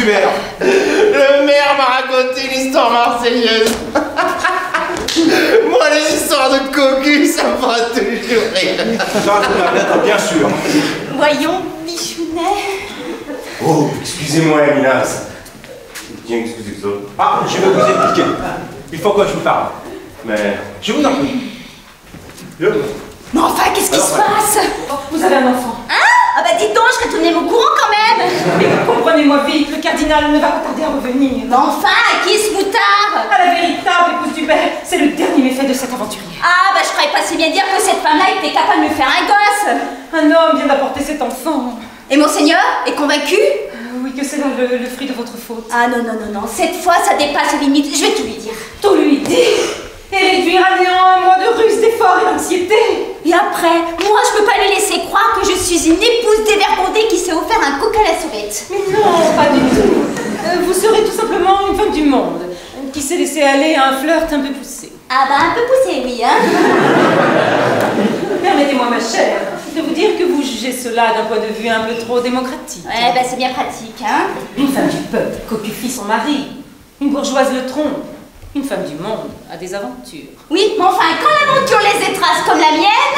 Hubert. Le maire m'a raconté une histoire marseillaise. Moi, les histoires de cocu, ça me fera toujours rire. Ça, bien sûr. Voyons, Bichounet. Oh, excusez-moi, Minas. Tiens, excusez-moi. Ah, je vais vous expliquer. Il faut que je vous parle. Mais... Je vous en prie. Mais enfin, qu'est-ce qui se passe? Vous avez un enfant. Hein? Ah bah dites donc, je serais tournée au courant quand même. Mais comprenez-moi vite, le cardinal ne va pas tarder à revenir. Mais enfin, à qui ce moutard? À la véritable épouse d'Hubert, c'est le dernier méfait de cet aventurier. Ah bah je croyais pas si bien dire que cette femme-là était capable de me faire un gosse. Un homme vient d'apporter cet enfant. Et monseigneur est convaincu? Oui, que c'est le fruit de votre faute. Ah non, non, non, non, cette fois ça dépasse les limites, je vais tout lui dire. Tout lui dire et réduire à néant un mois de ruse, d'efforts et d'anxiété. Et après, moi je peux pas lui laisser croire que je suis une épouse dévergondée qui s'est offert un coq à la sauvette. Mais non, pas du tout. Vous serez tout simplement une femme du monde qui s'est laissée aller à un flirt un peu poussé. Ah bah un peu poussé, oui, hein. Permettez-moi, ma chère, de vous dire que vous jugez cela d'un point de vue un peu trop démocratique. Ouais, bah c'est bien pratique, hein. Une femme du peuple copifie son mari. Une bourgeoise le trompe. Une femme du monde a des aventures. Oui, mais enfin, quand l'aventure les écrase comme la mienne...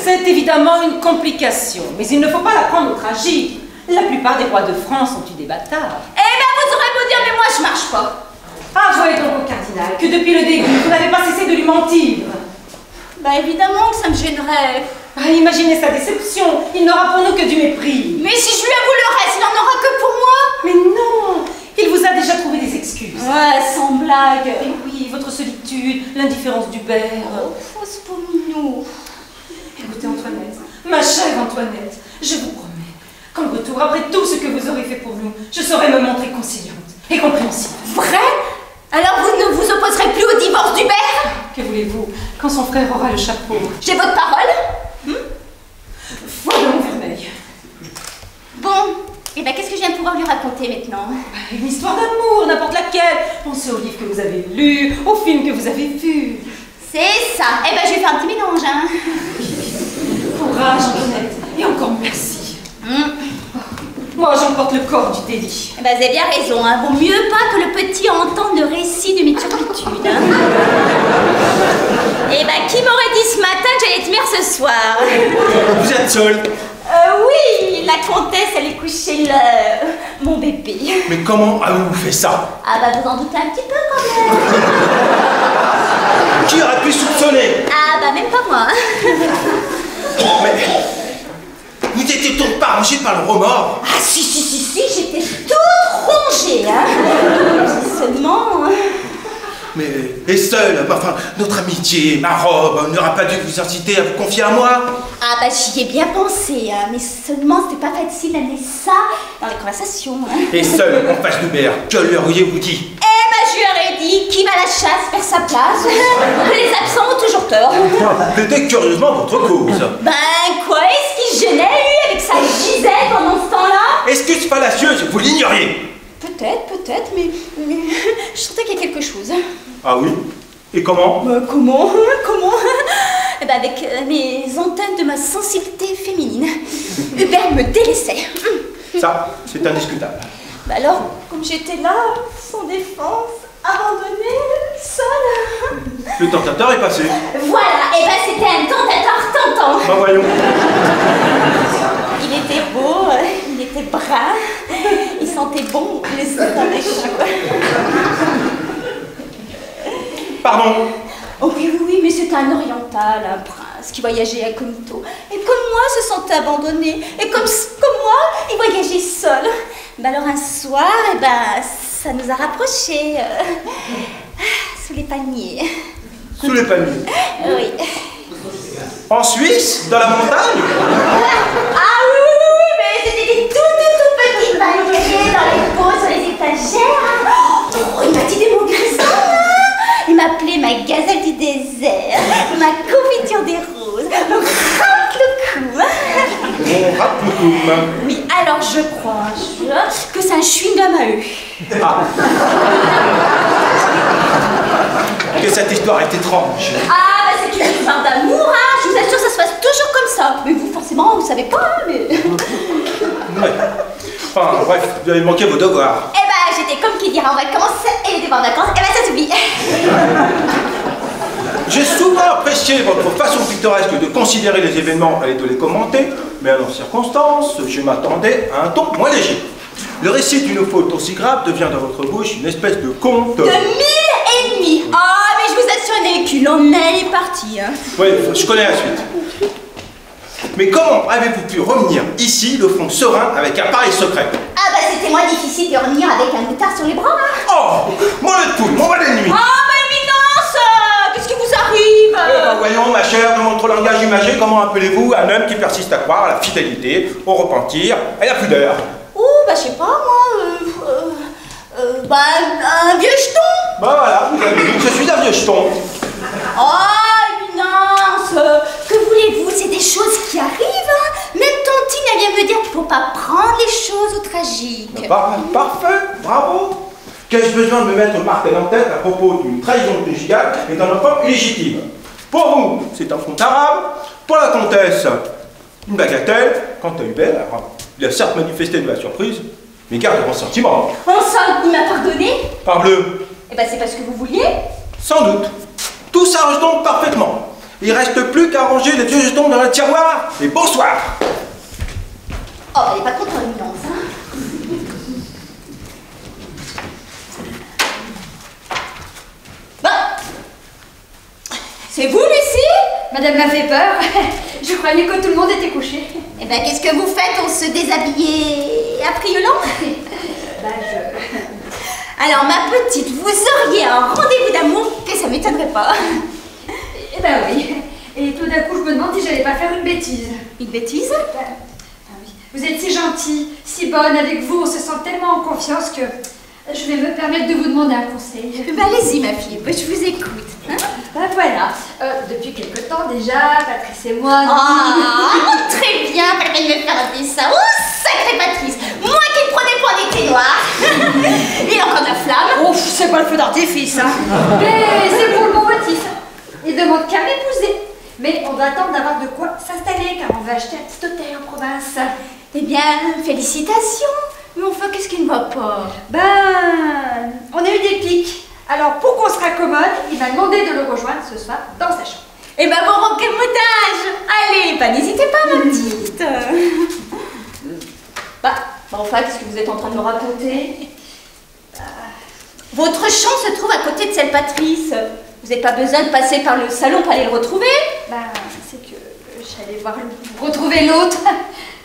C'est évidemment une complication, mais il ne faut pas la prendre au tragique. La plupart des rois de France ont eu des bâtards. Eh ben, vous aurez beau dire, mais moi je marche pas. Avouez donc au cardinal que depuis le début, vous n'avez pas cessé de lui mentir. Bah évidemment que ça me gênerait. Ah, imaginez sa déception, il n'aura pour nous que du mépris. Mais si je lui avoue le reste, il n'en aura que pour moi. Mais non, il vous a déjà trouvé des excuses. Ouais, sans blague. Et oui, votre solitude, l'indifférence d'Hubert. Oh, c'est pour nous. Écoutez Antoinette, ma chère Antoinette, je vous promets qu'en retour, après tout ce que vous aurez fait pour nous, je saurai me montrer conciliante et compréhensive. Vrai? Alors vous ne vous opposerez plus au divorce d'Hubert? Que voulez-vous, quand son frère aura le chapeau? J'ai votre parole? Voilà mon vermeil. Bon, et ben qu'est-ce que je viens de pouvoir lui raconter maintenant? Une histoire d'amour, n'importe laquelle. Pensez aux livres que vous avez lus, aux films que vous avez vus. C'est ça. Eh ben je vais faire un petit mélange, hein. Courage, Antoinette, et encore merci. Moi, j'emporte le corps du délit. Eh ben vous avez bien raison, hein. Vaut mieux pas que le petit entende le récit de mes turpitudes, hein. Eh ben qui m'aurait dit ce matin que j'allais être mère ce soir? Vous êtes seule? Oui, la comtesse, elle est couchée mon bébé. Mais comment avez-vous fait ça? Ah bah vous en doutez un petit peu quand même. Qui aurait pu soupçonner? Ah bah même pas moi. Mais vous étiez donc pas rongée par le remords? Ah si, j'étais toute rongée, hein. Seulement... Mais, et seule, enfin, notre amitié, ma robe, n'aura pas dû vous inciter à vous confier à moi? Ah bah j'y ai bien pensé, hein, mais seulement c'était pas facile d'amener ça dans les conversations. Hein. Et seule, en face d'Hubert, que lui auriez-vous dit? Eh bah je lui aurais dit, qui va à la chasse perd sa place, que les absents ont toujours tort. C'était curieusement votre cause. Ben quoi, est-ce qu'il gênait lui avec sa gisette pendant ce temps-là? Excuse fallacieuse, vous l'ignoriez? Peut-être, mais je sentais qu'il y a quelque chose. Ah oui? Et comment? Comment? Eh ben avec mes antennes de ma sensibilité féminine, Hubert me délaissait. Ça, c'est indiscutable. Bah alors, comme j'étais là, sans défense, abandonnée, seule... Le tentateur est passé. Voilà, et ben c'était un tentateur tentant. Ben voyons. Il était beau, il était brun, il sentait bon les sauts. Pardon? Oh oui, mais c'était un oriental, un prince qui voyageait incognito. Et comme moi, se sentait abandonné. Et comme moi, il voyageait seul. Ben alors un soir, eh ben, ça nous a rapprochés sous les palmiers. Sous les palmiers? Oui. En Suisse? Dans la montagne? Ah oui, mais c'était des tout petits palmiers dans les pots, sur les étagères. Oh, il m'a dit des mots grisants, hein. Il m'appelait ma gazelle du désert, ma confiture des roses, mon rate-le-cou. Mon rate-le-cou. Oui, alors je crois que c'est un chewing-gum à eux. Ah. Que cette histoire est étrange. Ah, bah c'est une histoire d'amour, hein. Je vous assure, ça se passe toujours comme ça. Mais vous, forcément, vous savez pas, mais... Ouais. Enfin, bref, vous avez manqué vos devoirs. Eh ben, j'étais comme qui dira en vacances et des en vacances. Eh ben, ça s'oublie. J'ai souvent apprécié votre façon pittoresque de considérer les événements et de les commenter, mais en circonstances, je m'attendais à un ton moins léger. Le récit d'une faute aussi grave devient dans votre bouche une espèce de conte... De 1000 ennemis. Ah, mais je vous assure, que l'emmêle est parti. Hein. Oui, je connais la suite. Mais comment avez-vous pu revenir ici, le front serein, avec un pareil secret? Ah bah c'était moins difficile de revenir avec un moutard sur les bras. Hein. Oh, mon lait de poule, mon mal de nuit. Ah bah éminence, qu'est-ce qui vous arrive? Voyons, ma chère, dans votre langage imagé, comment appelez-vous un homme qui persiste à croire à la fidélité, au repentir et à la pudeur? Oh, bah je sais pas, moi, un vieux jeton. Bah voilà, vous avez dit que je suis un vieux jeton. Oh, éminence, que voulez-vous? C'est des choses qui arrivent, hein. Même Tantine, elle vient me dire qu'il faut pas prendre les choses au tragique. Parfait, bravo. Qu'ai-je besoin de me mettre martel en tête à propos d'une trahison conjugale et d'un enfant illégitime? Pour vous, c'est un compte arabe. Pour la comtesse, une bagatelle. Quant à Hubert, il a certes manifesté de la surprise, mais garde mon sentiment. Ensemble, il m'a pardonné? Parbleu. Eh ben c'est parce que vous vouliez? Sans doute. Tout s'arrange donc parfaitement. Il reste plus qu'à ranger les vieux jetons dans le tiroir. Et bonsoir. Oh, elle est pas contre l'éminence, hein. Bon. C'est vous, Lucie? Madame m'a fait peur. Je croyais que tout le monde était couché. Eh ben, qu'est-ce que vous faites? On se déshabillait à Priolant? Alors, ma petite, vous auriez un rendez-vous d'amour que ça m'étonnerait pas. Eh ben oui. Et tout d'un coup, je me demande si j'allais pas faire une bêtise. Une bêtise? Ah oui. Vous êtes si gentille, si bonne avec vous, on se sent tellement en confiance que je vais me permettre de vous demander un conseil. Ben, allez-y, ma fille, je vous écoute. Hein? Ben voilà, depuis quelque temps déjà, Patrice et moi... Ah, très bien, elle vient de me faire un dessin. Oh, sacrée Patrice, moi qui le prenais pour un été noir. Il a encore de la flamme. Ouf, c'est pas le feu d'artifice, hein. Mais c'est pour le bon motif. Il demande qu'à m'épouser. Mais on doit attendre d'avoir de quoi s'installer, car on veut acheter un petit hôtel en province. Eh bien, félicitations. Mais enfin, qu'est-ce qui ne va pas? Ben, on a eu des pics. Alors, pour qu'on se raccommode, il m'a demandé de le rejoindre ce soir dans sa chambre. Eh ben, bon raccommodage. Allez, bah n'hésitez pas, ma petite. Enfin, qu'est-ce que vous êtes en train de me raconter? Votre chambre se trouve à côté de celle Patrice. Vous n'avez pas besoin de passer par le salon pour aller le retrouver? Ben, c'est que j'allais voir retrouver l'autre.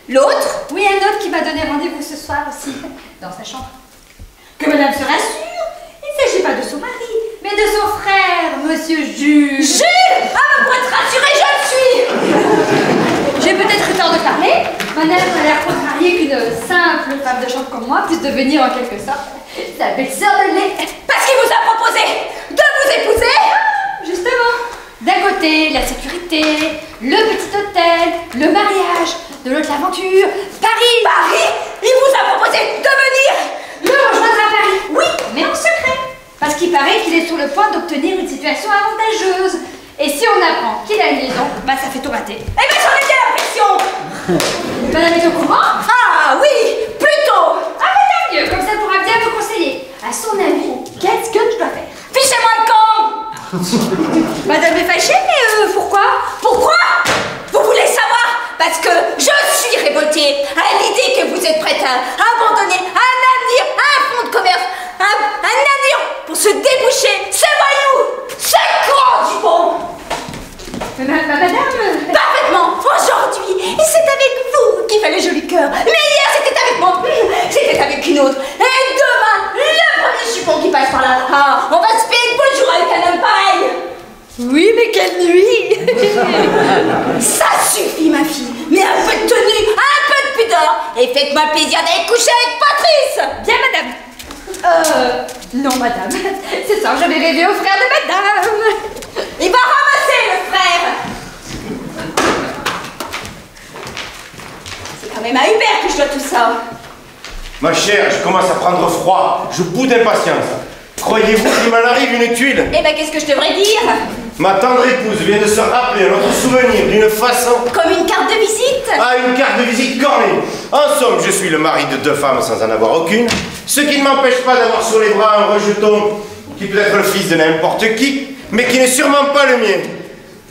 L'autre? Oui, un autre qui m'a donné rendez-vous ce soir aussi, dans sa chambre. Que madame se rassure, il ne s'agit pas de son mari, mais de son frère, monsieur Jules. Jules? Ah, pour être rassurée, je le suis. J'ai peut-être eu tort de parler. Madame a l'air contrariée qu'une simple femme de chambre comme moi puisse devenir en quelque sorte sa belle-sœur de lait. Parce qu'il vous a proposé de vous épouser? Justement. D'un côté, la sécurité, le petit hôtel, le mariage, de l'autre l'aventure, Paris. Paris? Il vous a proposé de venir le rejoindre à Paris. Oui, mais en secret. Parce qu'il paraît qu'il est sur le point d'obtenir une situation avantageuse. Et si on apprend qu'il a une liaison, bah ça fait tout rater. Eh ben j'en ai bien l'impression. Madame est au courant? Ah oui, plutôt. Ah mais tant mieux, comme ça elle pourra bien me conseiller. À son avis, qu'est-ce que je dois faire? Fichez-moi le camp. Madame est fâchée, mais pourquoi? Pourquoi? Vous voulez savoir? Parce que je suis révoltée à l'idée que vous êtes prête à abandonner un avenir, un fonds de commerce, un avenir pour se déboucher, c'est voyou, c'est grand du bon. Madame... Parfaitement, aujourd'hui, et c'est avec vous qui fait le joli cœur. Mais hier, c'était avec moi, c'était avec une autre. Et demain, le premier jupon qui passe par là. Ah, on va se payer une bonne jour avec un homme pareil. Oui, mais quelle nuit. Ça suffit, ma fille. Mais un peu de tenue, un peu de pudeur. Et faites-moi le plaisir d'aller coucher avec Patrice. Bien, madame. Non, madame. Ce soir, je vais rêver au frère de madame. Il va ramasser le frère. C'est quand même à Hubert que je dois tout ça. Ma chère, je commence à prendre froid. Je bout d'impatience. Croyez-vous qu'il m'en arrive une tuile? Eh ben, qu'est-ce que je devrais dire? Ma tendre épouse vient de se rappeler à notre souvenir d'une façon... Comme une carte de visite? Ah, une carte de visite cornée. En somme, je suis le mari de 2 femmes sans en avoir aucune, ce qui ne m'empêche pas d'avoir sur les bras un rejeton qui peut être le fils de n'importe qui, mais qui n'est sûrement pas le mien.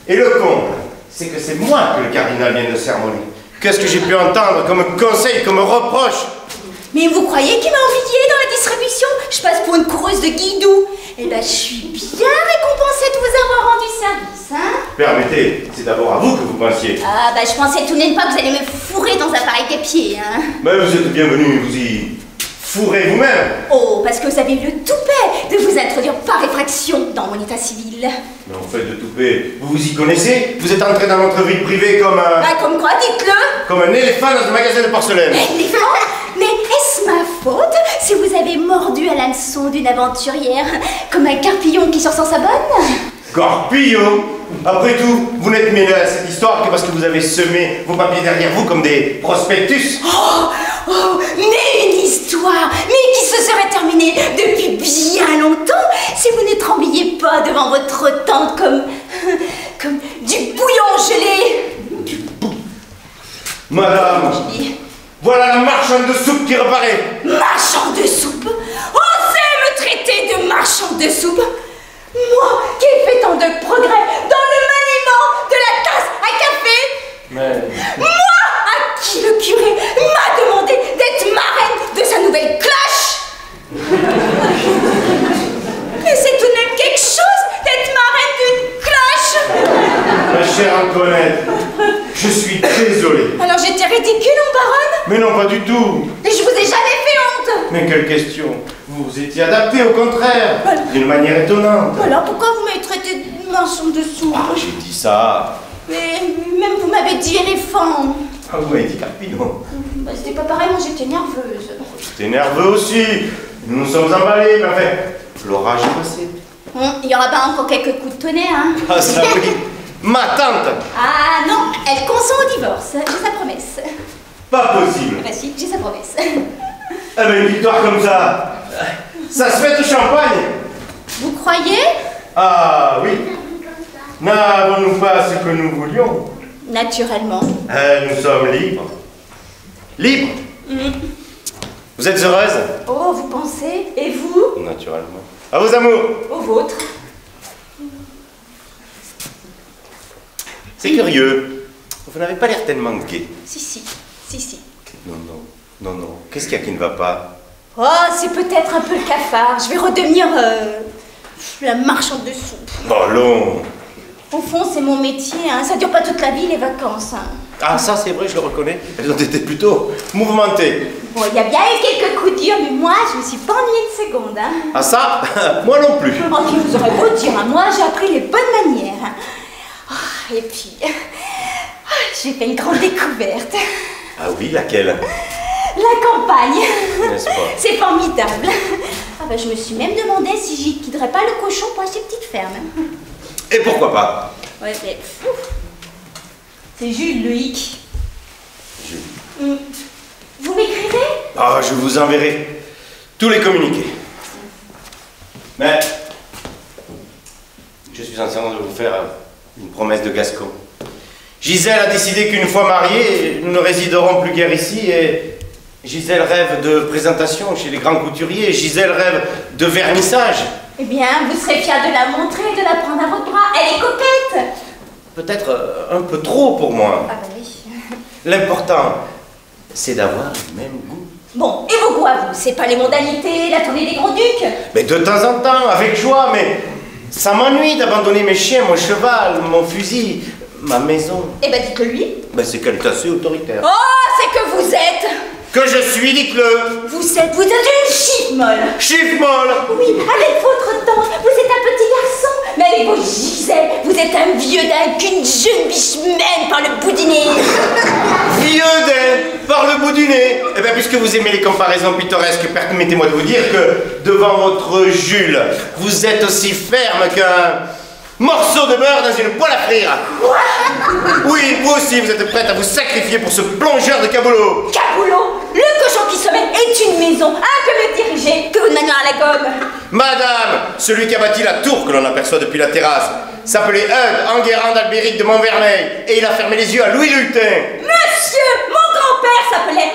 Et le comble, c'est que c'est moi que le cardinal vient de sermonner. Qu'est-ce que j'ai pu entendre comme conseil, comme reproche? Mais vous croyez qu'il m'a envié dans la distribution? Je passe pour une coureuse de guidou. Eh ben, je suis bien récompensée de vous avoir rendu service, hein? Permettez, c'est d'abord à vous que vous pensiez. Ah, bah, je pensais tout de même pas que vous allez me fourrer dans un pareil guêpier, hein? Mais vous êtes bienvenue, vous y fourrez vous-même. Oh, parce que vous avez eu le toupet de vous introduire par effraction dans mon état civil. Mais en fait, de toupet, vous vous y connaissez? Vous êtes entré dans notre vie privée comme un... Bah, comme quoi, dites-le? Comme un éléphant dans un magasin de porcelaine. Éléphant? Mais est-ce ma faute si vous avez mordu à l'hameçon d'une aventurière, comme un carpillon qui surprend sa bonne? Carpillon? Après tout, vous n'êtes mêlé à cette histoire que parce que vous avez semé vos papiers derrière vous comme des prospectus. Oh, mais une histoire, mais qui se serait terminée depuis bien longtemps si vous ne trembliez pas devant votre tante comme du bouillon gelé. Madame, voilà la marchande de soupe qui reparaît. Marchand de soupe? Osez me traiter de marchand de soupe? Moi qui ai fait tant de progrès dans le maniement de la tasse à café? Mais... Moi à qui le curé m'a demandé d'être marraine de sa nouvelle cloche? Mais c'est tout de même quelque chose d'être marraine d'une cloche! Ma chère Antoinette, je suis désolé. Alors j'étais ridicule, mon baronne? Mais non, pas du tout. Et je vous ai jamais fait honte! Mais quelle question. Vous étiez adapté, au contraire, d'une manière étonnante. Alors pourquoi vous m'avez traité de marchand de soupe? Ah, j'ai dit ça. Mais même vous m'avez dit éléphant. Ah, vous m'avez dit carpillon. Bah, c'était pas pareil, moi j'étais nerveuse. J'étais nerveux aussi. Nous nous sommes emballés, mais enfin, l'orage est passé. Il y aura pas encore quelques coups de tonnerre, hein? Ah, ça oui. Ma tante. Ah non, elle consent au divorce, j'ai sa promesse. Pas possible. Bah si, j'ai sa promesse. Ah, mais une victoire comme ça se fait au champagne. Vous croyez? Ah oui. N'avons-nous pas ce que nous voulions? Naturellement. Nous sommes libres. Libres? Vous êtes heureuse? Oh, vous pensez? Et vous? Naturellement. À vos amours? Au vôtre. C'est curieux. Vous n'avez pas l'air tellement gai. Si. Non. Qu'est-ce qu'il y a qui ne va pas? Oh, c'est peut-être un peu le cafard. Je vais redevenir la marchande de soupe. Allons. Au fond, c'est mon métier, hein. Ça dure pas toute la vie, les vacances, hein. Ah, ça c'est vrai, je le reconnais. Elles ont été plutôt mouvementées. Bon, il y a bien eu quelques coups durs, mais moi, je me suis pas ennuyée une seconde, hein. Ah ça? Moi non plus. Oh, puis vous aurez beau dire, hein. Moi, j'ai appris les bonnes manières, hein. Oh, et puis, j'ai fait une grande découverte. Ah oui, laquelle? La campagne. N'est-ce pas? C'est formidable. Ah bah, je me suis même demandé si j'y quitterais pas le cochon pour acheter petite ferme. Et pourquoi pas? Ouais, mais... C'est Jules, le hic. Jules. Vous m'écrivez? Ah, je vous enverrai tous les communiqués. Mais... je suis en train de vous faire une promesse de Gascon. Gisèle a décidé qu'une fois mariés, nous ne résiderons plus guère ici et... Gisèle rêve de présentation chez les grands couturiers. Gisèle rêve de vernissage. Eh bien, vous serez fiers de la montrer, de la prendre à votre bras. Elle est coquette. Peut-être un peu trop pour moi. Ah bah oui. L'important, c'est d'avoir le même goût. Bon, et vos goûts à vous? C'est pas les mondanités, la tournée des Grands-Ducs? Mais de temps en temps, avec joie, mais ça m'ennuie d'abandonner mes chiens, mon cheval, mon fusil, ma maison. Eh ben, dites-le lui. Ben, c'est qu'elle est assez autoritaire. Oh, c'est que vous êtes... Que je suis, dites-le. Vous êtes une chiffre molle. Chiffre molle. Oui, avec votre tante, vous êtes un petit garçon. Mais avec vos Gisèle, vous êtes un vieux d'un qu'une jeune biche mène par le bout du nez. Vieux d'un par le bout du nez. Eh bien, puisque vous aimez les comparaisons pittoresques, permettez-moi de vous dire que devant votre Jules, vous êtes aussi ferme qu'un morceau de beurre dans une poêle à frire. Oui, vous aussi, vous êtes prête à vous sacrifier pour ce plongeur de caboulot. Caboulot, le cochon qui sommeille est une maison un peu mieux dirigée que votre manière à la gomme. Madame, celui qui a bâti la tour que l'on aperçoit depuis la terrasse, s'appelait Eudes Enguerrand d'Albéric de Montvermeil et il a fermé les yeux à Louis Lutin. Monsieur, mon grand-père s'appelait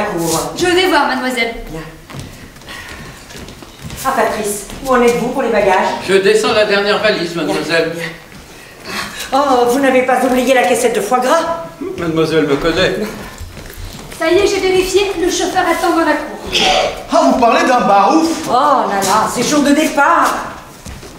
la cour. Je vais voir, mademoiselle. Bien. Ah, Patrice, où en êtes-vous pour les bagages? Je descends la dernière valise, mademoiselle. Bien. Oh, vous n'avez pas oublié la caissette de foie gras? Mademoiselle me connaît. Ça y est, j'ai vérifié, le chauffeur attend dans la cour. Ah, vous parlez d'un barouf? Oh là là, c'est jour de départ.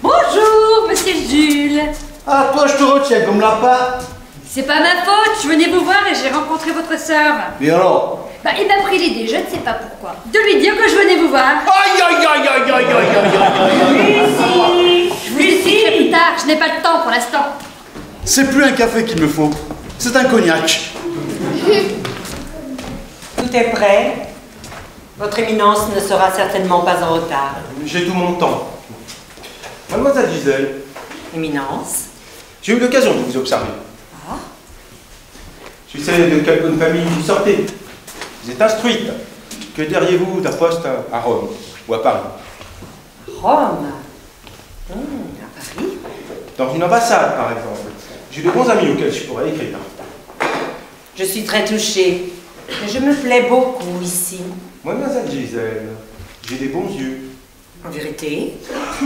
Bonjour, monsieur Jules. Ah, toi, je te retiens comme lapin. C'est pas ma faute, je venais vous voir et j'ai rencontré votre sœur. Et alors? Bah, il m'a pris l'idée, je ne sais pas pourquoi, de lui dire que je venais vous voir. Aïe, aïe, aïe, aïe, aïe, aïe, aïe, aïe. Je vous expliquerai plus tard, je n'ai pas le temps pour l'instant. C'est plus un café qu'il me faut, c'est un cognac. Tout est prêt. Votre éminence ne sera certainement pas en retard. J'ai tout mon temps. Mademoiselle Gisèle, Éminence? j'ai eu l'occasion de vous observer. Ah? Je sais de quelle bonne famille vous sortez. Vous êtes instruite. Que diriez-vous d'un poste à Rome ou à Paris? Rome? À Paris? Dans une ambassade, par exemple. J'ai de bons amis auxquels je pourrais écrire. Je suis très touchée. Je me plais beaucoup ici. Mademoiselle Gisèle, j'ai des bons yeux. En vérité?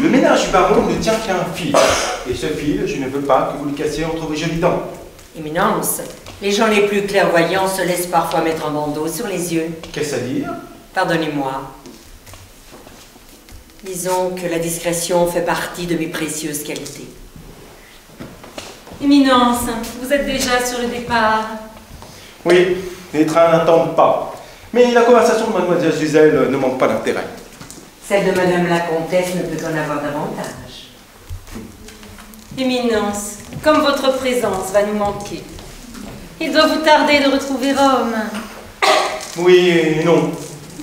Le ménage du baron ne tient qu'à un fil. Et ce fil, je ne veux pas que vous le cassiez entre vos jolies dents. Éminence, les gens les plus clairvoyants se laissent parfois mettre un bandeau sur les yeux. Qu'est-ce à dire? Pardonnez-moi. Disons que la discrétion fait partie de mes précieuses qualités. Éminence, vous êtes déjà sur le départ. Oui, les trains n'attendent pas. Mais la conversation de mademoiselle Gisèle ne manque pas d'intérêt. Celle de madame la comtesse ne peut en avoir davantage. Éminence, comme votre présence va nous manquer, il doit vous tarder de retrouver Rome. Oui et non.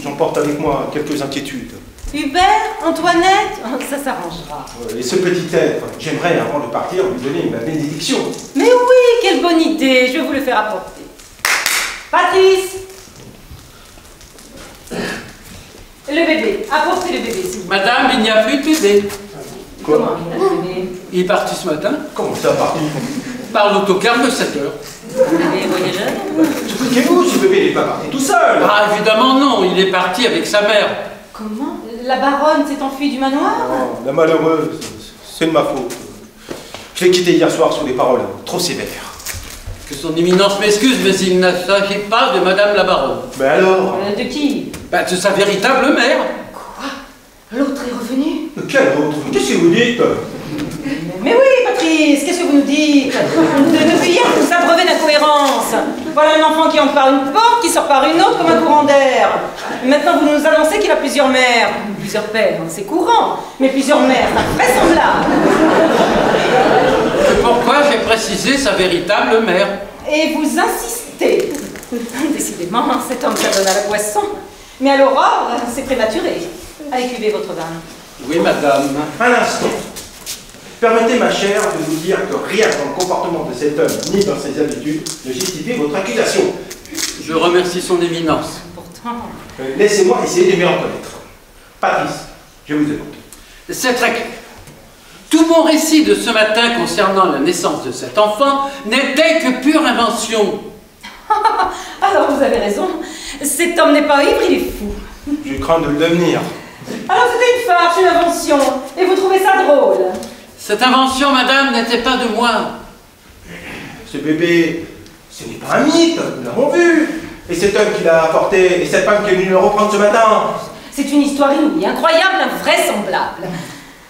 J'emporte avec moi quelques inquiétudes. Hubert, Antoinette, oh, ça s'arrangera. Et ce petit être, j'aimerais avant de partir lui donner ma bénédiction. Mais oui, quelle bonne idée, je vais vous le faire apporter. Patrice! Le bébé, apportez le bébé, s'il vous plaît. Madame, il n'y a plus de bébé. Comment il a le bébé? Il est parti ce matin Comment ça parti? par l'autocar de 7 heures. Le bébé voyageur? Expliquez-vous, ce bébé n'est pas parti tout seul. Ah, évidemment non, il est parti avec sa mère. Comment? La baronne s'est enfuie du manoir? Oh, la malheureuse, c'est de ma faute. Je l'ai quitté hier soir sur des paroles trop sévères. Que son éminence m'excuse, mais il ne s'agit pas de madame la baronne. Mais alors? De qui? Ben, de sa véritable mère. Quoi? L'autre est revenu? De quel autre? Qu'est-ce que vous dites? Mais oui, Patrice, qu'est-ce que vous nous dites? Depuis hier, vous nous abreuvez d'incohérence. Voilà un enfant qui entre par une porte, qui sort par une autre comme un courant d'air. Maintenant, vous nous annoncez qu'il a plusieurs mères. Plusieurs pères, hein, c'est courant. Mais plusieurs mères, c'est invraisemblable. C'est pourquoi j'ai précisé sa véritable mère. Et vous insistez. Décidément, cet homme s'adonne à la boisson. Mais à l'aurore, c'est prématuré. Allez, cuvez votre vin. Oui, madame. Un instant. Permettez, ma chère, de vous dire que rien dans le comportement de cet homme, ni dans ses habitudes, ne justifie votre accusation. Je remercie son éminence. Pourtant... Laissez-moi essayer de m'y reconnaître. Patrice, je vous écoute. C'est très clair. Tout mon récit de ce matin concernant la naissance de cet enfant n'était que pure invention. Alors vous avez raison. Cet homme n'est pas ivre, il est fou. Je crains de le devenir. Alors c'était une farce, une invention. Et vous trouvez ça drôle? Cette invention, madame, n'était pas de moi. Ce bébé, ce n'est pas un mythe, nous l'avons vu. Et cet homme qui l'a apporté, et cette femme qui est venue le reprendre ce matin. C'est une histoire inouïe, incroyable, invraisemblable.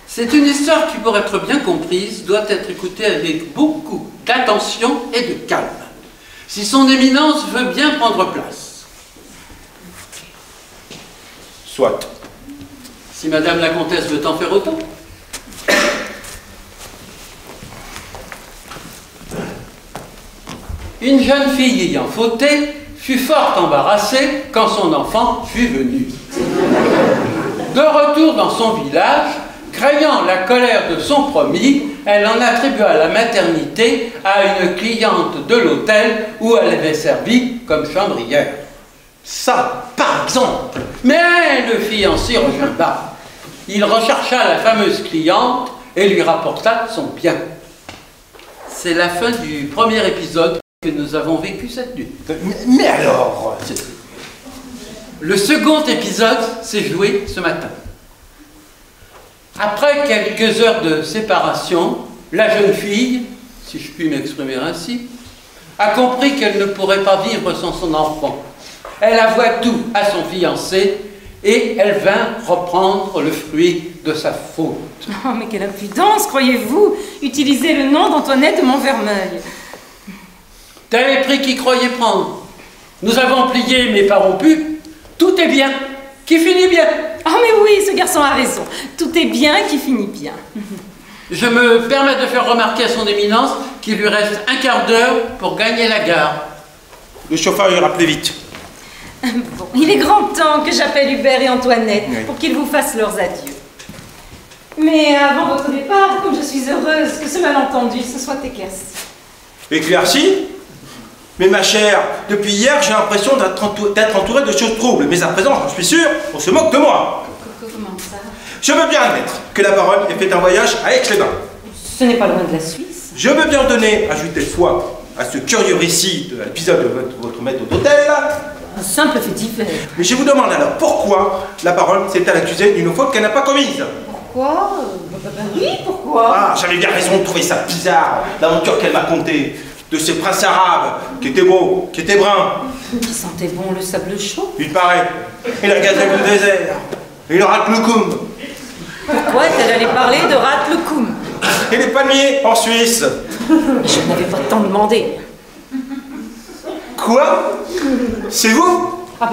C'est une histoire qui, pour être bien comprise, doit être écoutée avec beaucoup d'attention et de calme. Si son éminence veut bien prendre place. Soit. Si madame la comtesse veut en faire autant. Une jeune fille ayant fauté fut fort embarrassée quand son enfant fut venu. De retour dans son village, craignant la colère de son promis, elle en attribua la maternité à une cliente de l'hôtel où elle avait servi comme chambrière. Ça, par exemple. Mais le fiancé regarda. Il rechercha la fameuse cliente et lui rapporta son bien. C'est la fin du premier épisode que nous avons vécu cette nuit. Mais alors, Le second épisode s'est joué ce matin. Après quelques heures de séparation, la jeune fille, si je puis m'exprimer ainsi, a compris qu'elle ne pourrait pas vivre sans son enfant. Elle avoua tout à son fiancé et elle vint reprendre le fruit de sa faute. Oh, mais quelle impudence, croyez-vous, utiliser le nom d'Antoinette de Montfermeil. Tel est le prix qu'il croyait prendre. Nous avons plié mais pas rompu. Tout est bien, qui finit bien. Ah mais oui, ce garçon a raison. Tout est bien qui finit bien. Je me permets de faire remarquer à son éminence qu'il lui reste un quart d'heure pour gagner la gare. Le chauffeur ira plus vite. Bon, il est grand temps que j'appelle Hubert et Antoinette pour qu'ils vous fassent leurs adieux. Mais avant votre départ, comme je suis heureuse que ce malentendu se soit éclairci. Éclairci? Mais ma chère, depuis hier, j'ai l'impression d'être entouré de choses troubles. Mais à présent, je suis sûr, on se moque de moi. Comment ça? Je veux bien admettre que la baronne ait fait un voyage à Aix-les-Bains. Ce n'est pas loin de la Suisse. Je veux bien donner, ajouter foi à ce curieux récit de l'épisode de votre maître d'hôtel. Un simple fait divers. Mais je vous demande alors pourquoi la baronne s'est-elle accusée d'une faute qu'elle n'a pas commise? Pourquoi? Oui, pourquoi? Ah, j'avais bien raison de trouver ça bizarre, l'aventure qu'elle m'a contée. De ces princes arabes, qui étaient beaux, qui étaient bruns. Qui sentait bon le sable chaud. Il paraît. Et la gazelle du désert. Et le rat le koum. Pourquoi est-elle allée parler de rat le koum? Et les palmiers en Suisse. Je n'avais pas tant demandé. Quoi? C'est vous? Ah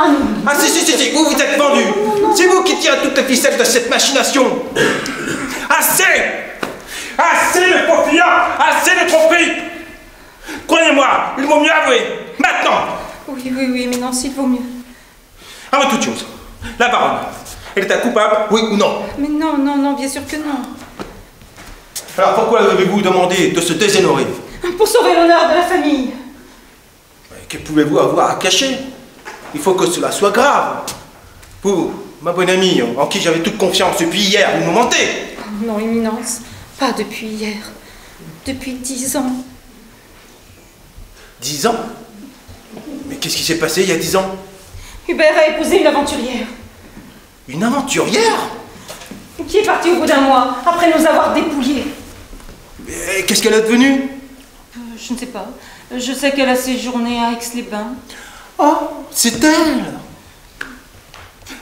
non. Ah si, vous êtes vendu. C'est vous qui tirez toutes les ficelles de cette machination. Assez! Assez de faux fillards! Assez de tromperies! Croyez-moi, il vaut mieux avouer, maintenant! Oui, mais non, s'il vaut mieux. Avant toute chose, la baronne, elle est coupable, oui ou non? Mais non, bien sûr que non. Alors pourquoi avez-vous demandé de se déshonorer? Pour sauver l'honneur de la famille. Que pouvez-vous avoir à cacher? Il faut que cela soit grave. Vous, ma bonne amie, en qui j'avais toute confiance depuis hier, vous me mentez! Non, Éminence, pas depuis hier. Depuis 10 ans. 10 ans? Mais qu'est-ce qui s'est passé il y a 10 ans? Hubert a épousé une aventurière. Une aventurière? Qui est partie au bout d'un mois, après nous avoir dépouillés. Mais qu'est-ce qu'elle est devenue? Je ne sais pas. Je sais qu'elle a séjourné à Aix-les-Bains. Oh, c'est elle!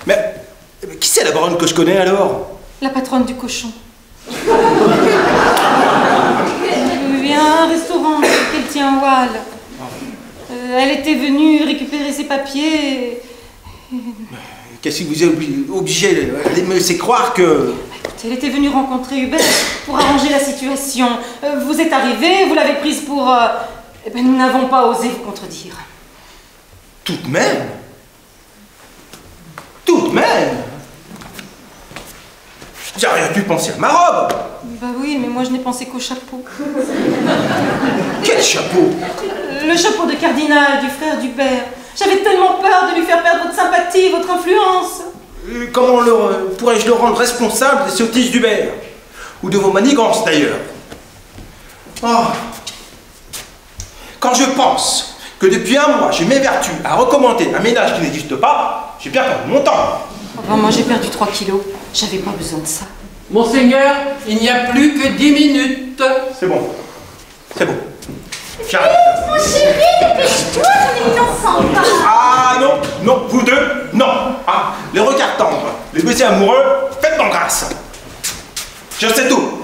Mais qui c'est la baronne que je connais alors? La patronne du cochon. Oui, un restaurant qu'elle tient au Hall. Elle était venue récupérer ses papiers. Qu'est-ce qui vous a obligé? Elle me laisser croire que... Écoutez, elle était venue rencontrer Hubert pour arranger la situation. Vous êtes arrivé, vous l'avez prise pour... Eh ben, nous n'avons pas osé vous contredire. Tout de même? Tout de même? J'ai rien dû penser à ma robe! Bah oui, mais moi je n'ai pensé qu'au chapeau. Quel chapeau? Le chapeau de cardinal du frère d'Hubert. J'avais tellement peur de lui faire perdre votre sympathie, votre influence. Comment pourrais-je le rendre responsable des sottises d'Hubert? Ou de vos manigances d'ailleurs? Oh. Quand je pense que depuis un mois, je m'évertue à recommander un ménage qui n'existe pas, j'ai bien perdu mon temps. Enfin, moi j'ai perdu 3 kilos. J'avais pas besoin de ça. Monseigneur, il n'y a plus que 10 minutes. C'est bon. C'est bon. J'arrête. Mon chéri, dépêche-toi, ton éminence s'en va. Ah non, vous deux, non. Ah, les regards tendres, les baisers amoureux, faites-moi grâce. Je sais tout.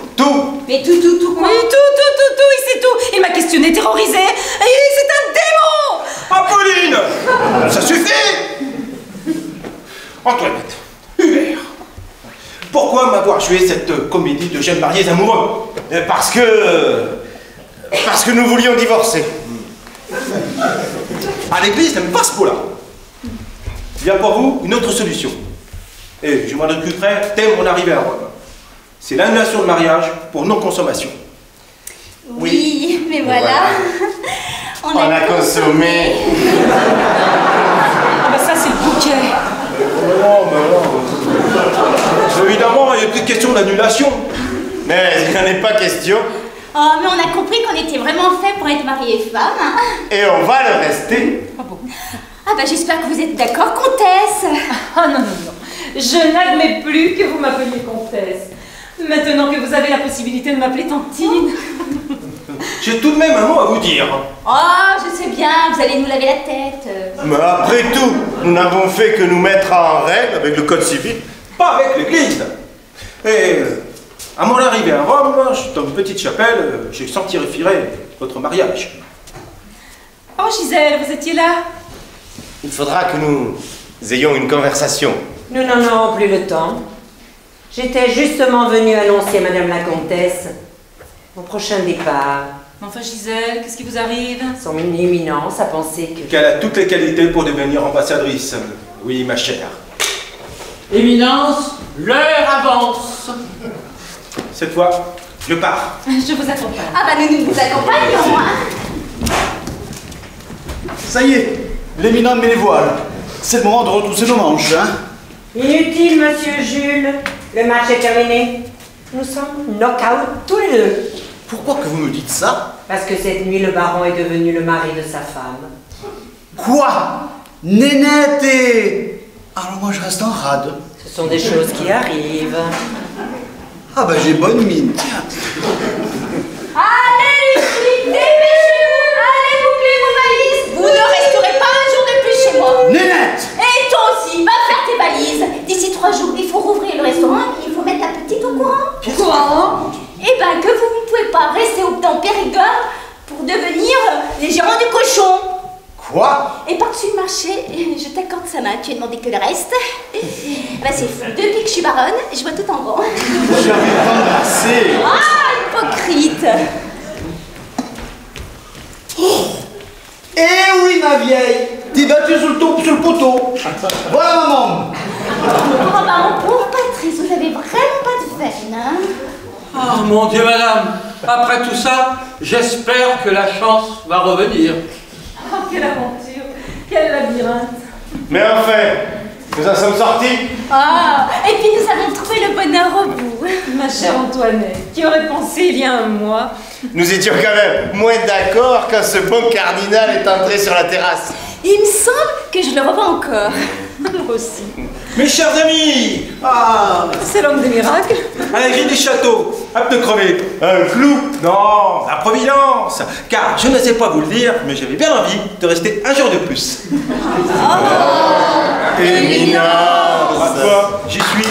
Mais tout quoi? Oui, tout, il sait tout. Il m'a questionné, terrorisé. Et c'est un démon. Apolline, ça suffit. Antoinette, Hubert, pourquoi m'avoir joué cette comédie de jeunes mariés amoureux? Parce que nous voulions divorcer. À l'église, n'aime pas ce pot-là. Il y a pour vous une autre solution. Et je m'en occuperai dès mon arrivée à Rome. C'est l'annulation de mariage pour non-consommation. Oui, mais voilà. On a consommé. Ah bah ça c'est le bouquet. Non. Évidemment, il n'y a plus de question d'annulation. Mais il n'en est pas question. Oh, mais on a compris qu'on était vraiment fait pour être mari et femme. Et on va le rester. Ah bon? Ah bah j'espère que vous êtes d'accord, comtesse. Ah non, non, non. Je n'admets plus que vous m'appeliez comtesse. Maintenant que vous avez la possibilité de m'appeler Tantine. J'ai tout de même un mot à vous dire. Oh, je sais bien, vous allez nous laver la tête. Mais après tout, nous n'avons fait que nous mettre en règle avec le code civil. Pas avec l'église. Et à mon arrivée à Rome, dans une petite chapelle, j'ai senti référer votre mariage. Oh Gisèle, vous étiez là? Il faudra que nous ayons une conversation. Nous n'en aurons plus le temps. J'étais justement venue annoncer à Madame la Comtesse mon prochain départ. Enfin Gisèle, qu'est-ce qui vous arrive? Son éminence a pensé que... Qu'elle a toutes les qualités pour devenir ambassadrice. Oui, ma chère. Éminence, l'heure avance. Cette fois, je pars. Je vous accompagne. Ah bah nous vous accompagnons, hein. Ça y est, l'éminent met les voiles. C'est le moment de retrousser nos manches, hein. Inutile, monsieur Jules. Le match est terminé. Nous sommes knock-out tous les deux. Pourquoi que vous me dites ça? Parce que cette nuit, le baron est devenu le mari de sa femme. Quoi? Nénette et... Alors moi je reste en rade. Ce sont des choses qui arrivent. Ah bah j'ai bonne mine, tiens. Allez Lucie, dépêchez-vous. Allez bouclez vos valises. Vous ne resterez pas un jour de plus chez moi. Nénette! Et toi aussi, va faire tes valises. D'ici 3 jours, il faut rouvrir le restaurant et il faut mettre la petite au courant. Quoi? Eh ben que vous ne pouvez pas rester dans Périgord pour devenir les gérants du cochon. Quoi? Et par-dessus le marché, je t'accorde sa main, tu as demandé que le reste. Bah c'est fou, depuis que je suis baronne, je vois tout en grand. J'avais pas assez. Ah, hypocrite. Eh oui ma vieille, t'es battue sur le poteau. Voilà maman. Oh bah mon pauvre Patrice, vous avez vraiment pas de veine, hein? Oh mon Dieu, madame, après tout ça, j'espère que la chance va revenir. Oh, quelle aventure, quel labyrinthe. Mais enfin, nous en sommes sortis. Ah, et puis nous avons trouvé le bonheur au bout. Ma chère Antoinette, qui aurait pensé il y a un mois? Nous étions quand même moins d'accord quand ce bon cardinal est entré sur la terrasse. Il me semble que je le revois encore. Moi aussi. Mes chers amis! Ah, c'est l'homme des miracles. À la grille des châteaux, à pneus crevés. Un clou? Non, la Providence. Car je ne sais pas vous le dire, mais j'avais bien envie de rester un jour de plus. Éminence. À quoi? J'y suis